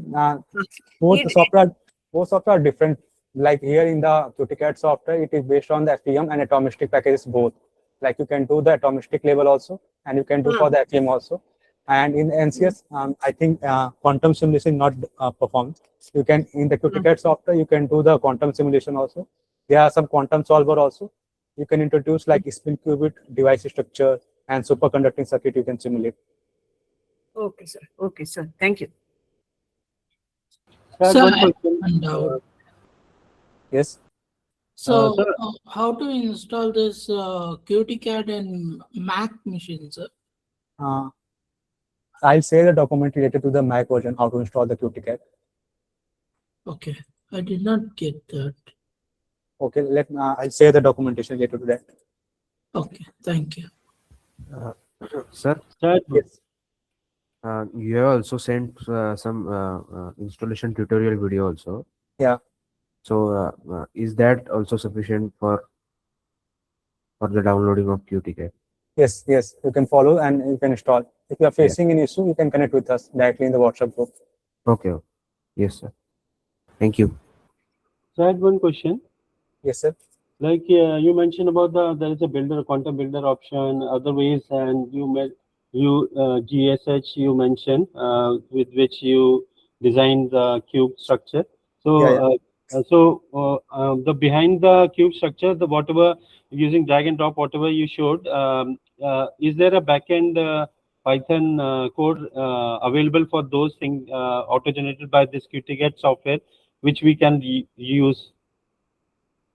Both It- software are different. Like here in the QTCAD software, it is based on the FEM and atomistic packages both. Like you can do the atomistic level also, and you can do for the FEM also. And in NCS, I think quantum simulation not performed. You can in the QTCAD software, you can do the quantum simulation also. There are some quantum solver also. You can introduce like spin qubit device structure and superconducting circuit you can simulate. Okay, sir. Okay, sir. Thank you. Sir, Sir, one I have question. one doubt. Yes. So, sir- how to install this QTCAD in Mac machine, sir? I'll share the document related to the Mac version, how to install the QTCAD. Okay, I did not get that. Okay, I'll share the documentation related to that. Okay, thank you. Sir, Sir, Yes. you have also sent some installation tutorial video also. Yeah. So is that also sufficient for the downloading of QTCAD? Yes, yes. You can follow and you can install. If you are facing an issue, you can connect with us directly in the WhatsApp group. Okay. Yes, sir. Thank you. sir, I had one question. Yes, sir. Like you mentioned about there is a builder, quantum builder option, other ways, and GSH you mentioned with which you design the cube structure. So the behind the cube structure, the whatever using drag and drop, whatever you showed, is there a backend Python code available for those things auto generated by this QTCAD software, which we can use?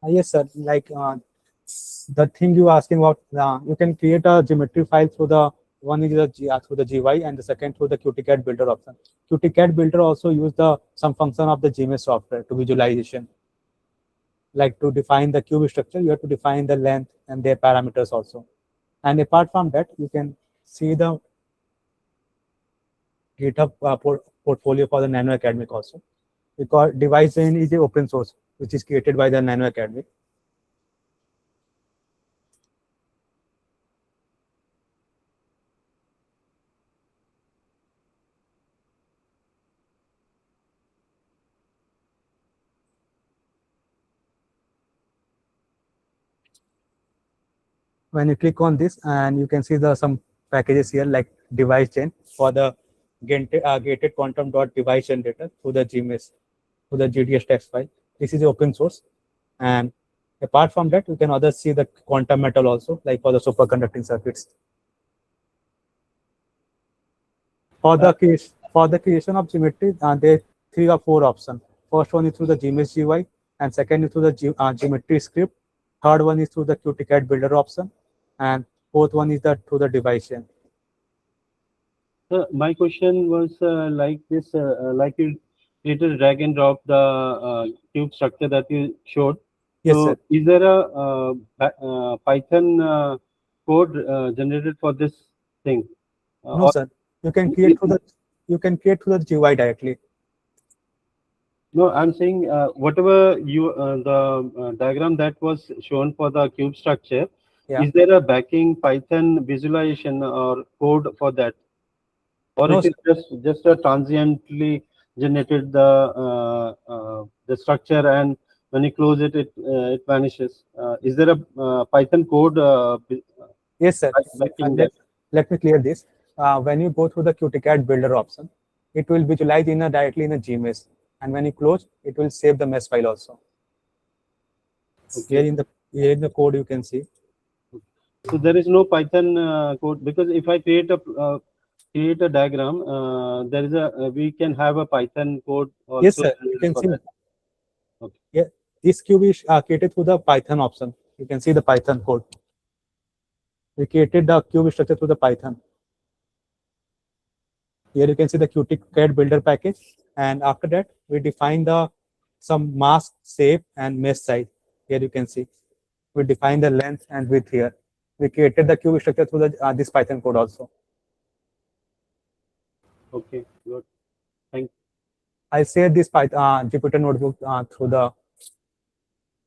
Yes, sir. Like the thing you asking about, you can create a geometry file through the one is through the GY and the second through the QTCAD builder option. QTCAD builder also use the some function of the GMS software to visualization. Like to define the cube structure, you have to define the length and their parameters also. And apart from that, you can see the GitHub portfolio for the Nano Academic also. Because device chain is a open source, which is created by the Nano Academy. When you click on this, and you can see the some packages here like device chain for the gated quantum dot device generator through the GMS, through the GDS text file. This is open source. And apart from that, you can other see the quantum metal also, like for the superconducting circuits. For the creation of geometry, there are 3 or 4 options. First one is through the GMS GUI, and second is through the geometry script. Third one is through the QTCAD builder option, and fourth one is through the device chain. My question was like this, like you created drag and drop the cube structure that you showed. Yes, So sir. is there a Python code generated for this thing? No, sir. You can create through the GUI directly. No, I'm saying whatever the diagram that was shown for the cube structure, Yeah. is there a backing Python visualization or code for that? or No, it is just a transiently generated the structure, and when you close it, it vanishes. Is there a Python code Yes, sir. backing that? Let me clear this. When you go through the QTCAD builder option, it will visualize directly in a GMS, and when you close, it will save the mesh file also. Okay. Here in the code you can see. So there is no Python code, because if I create a diagram, there is we can have a Python code also. Yes, sir. You can for see. that. Okay. Yeah, this cube is created through the Python option. You can see the Python code. We created the cube structure through the Python. Here you can see the QTCAD builder package, and after that we define some mask, shape, and mesh size. Here you can see we define the length and width here. We created the cube structure through this Python code also. Okay, good. Thank you. I'll share this Python Jupyter notebook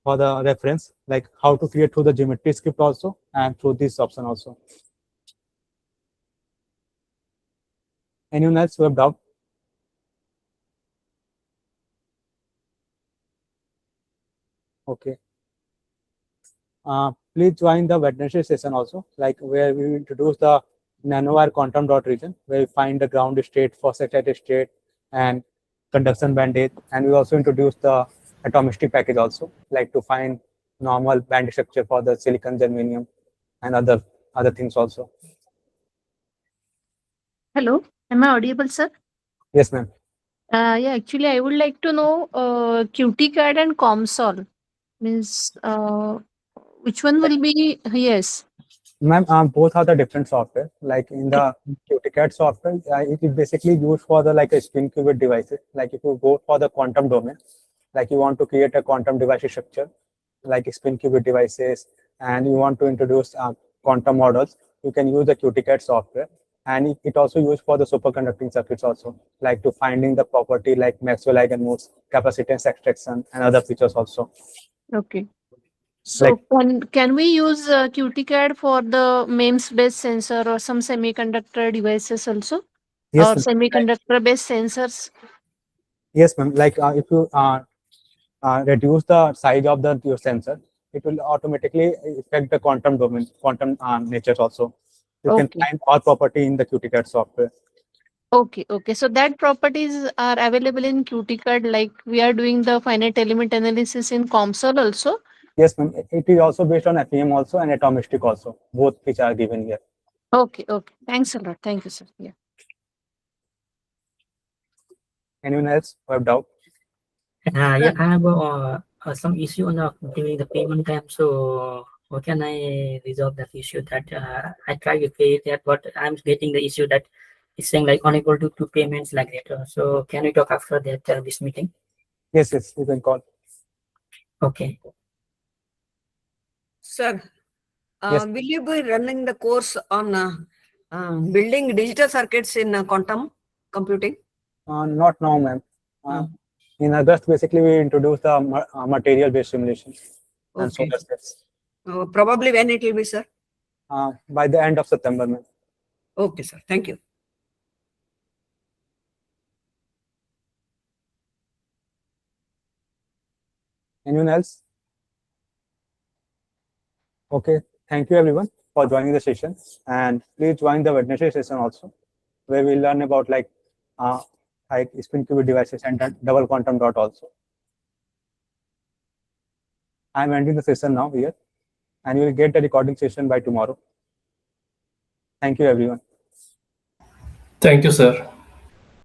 for the reference, like how to create through the geometry script also and through this option also. Anyone else who have doubt? Okay. Please join the Wednesday session also, like where we introduce the nanowire quantum dot region, where we find the ground state, phosphatate state, and conduction bandage. And we also introduce the atomistic package also, like to find normal band structure for the silicon, germanium, and other things also. Hello, am I audible, sir? Yes, ma'am. Yeah, actually, I would like to know QTCAD and COMSOL. Means which one will be? Yes. Ma'am, both are the different software. Like in the QTCAD software, it is basically used for the like a spin qubit devices. Like if you go for the quantum domain, like you want to create a quantum device structure, like spin qubit devices, and you want to introduce quantum models, you can use the QTCAD software. And it also used for the superconducting circuits also, like to finding the property like Maxwell eigenmodes, capacitance extraction, and other features also. Okay. So Like, can we use QTCAD for the MEMS-based sensor or some semiconductor devices also? yes, Or semiconductor-based sensors? yes, ma'am. Like if you reduce the size of your sensor, it will automatically affect the quantum domain, quantum natures also. You can Okay. find all property in the QTCAD software. Okay, okay. So that properties are available in QTCAD, like we are doing the finite element analysis in COMSOL also. Yes, ma'am. It is also based on FEM also and atomistic also, both which are given here. Okay, okay. Thanks a lot. Thank you, sir. Yeah. Anyone else who have doubt? Yeah, I have some issue on during the payment time. So how can I resolve that issue? That I try to pay that, but I'm getting the issue that it's saying like unable to do payments like that. So can we talk after that this meeting? Yes, yes, you can call. Okay. Sir, Yes. will you be running the course on building digital circuits in quantum computing? Not now, ma'am. In August, basically, we introduce the material-based simulation and Okay. solar cells. Probably when it will be, sir? By the end of September, ma'am. Okay, sir. Thank you. Anyone else? Okay. Thank you, everyone, for joining the session. And please join the Wednesday session also, where we learn about like spin qubit devices and double quantum dot also. I'm ending the session now here, and you will get the recording session by tomorrow. Thank you, everyone. Thank you, sir.